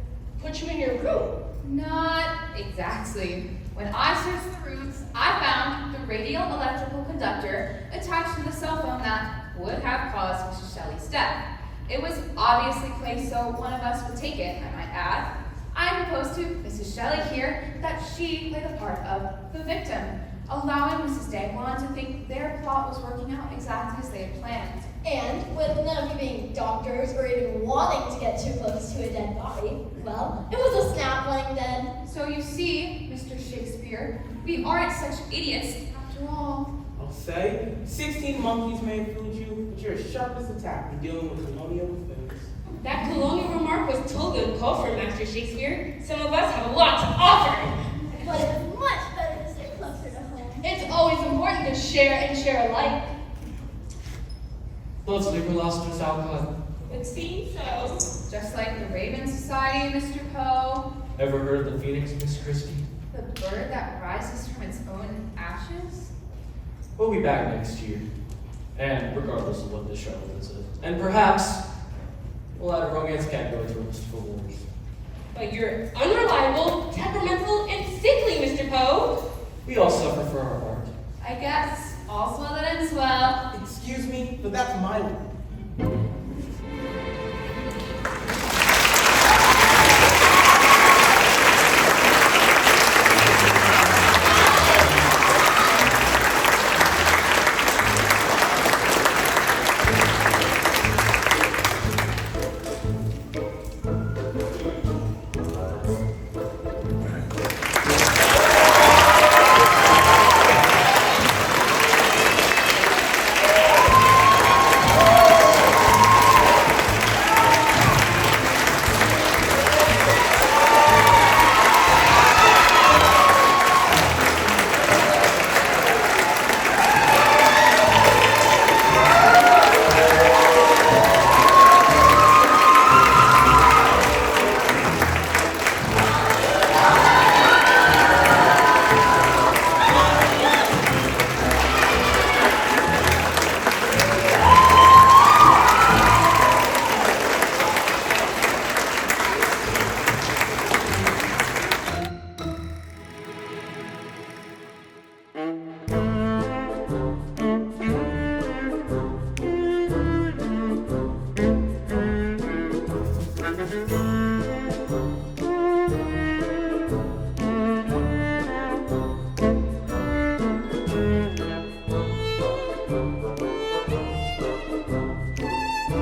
put you in your room. Not exactly. When I searched the rooms, I found the radial electrical conductor attached to the cell phone that would have caused Mrs. Shelley's death. It was obviously placed so one of us would take it, I might add. I proposed to Mrs. Shelley here that she play the part of the victim. allowing Mrs. Dagwan to think their plot was working out exactly as they had planned. And with none of you being doctors or even wanting to get too close to a dead body, well, it was a snap laying dead. So you see, Mr. Shakespeare, we aren't such idiots after all. I'll say, 16 monkeys may have fooled you, but you're as sharp as a tack in dealing with colonial affairs. That colonial remark was totally uncalled for, Master Shakespeare. Some of us have a lot to offer. But it was much better to stay closer to home. It's always important to share and share alike. Let's leave her lost Miss Alcott. It seems so. Just like the Raven Society, Mr. Poe, Ever heard of the Phoenix, Miss Christie? the bird that rises from its own ashes. We'll be back next year. And regardless of what this show is. And perhaps we'll add a romance category to our list of awards. But you're unreliable, temperamental, and sickly, Mr. Poe. We all suffer for our art. I guess all's well that ends well. Excuse me, but that's my line.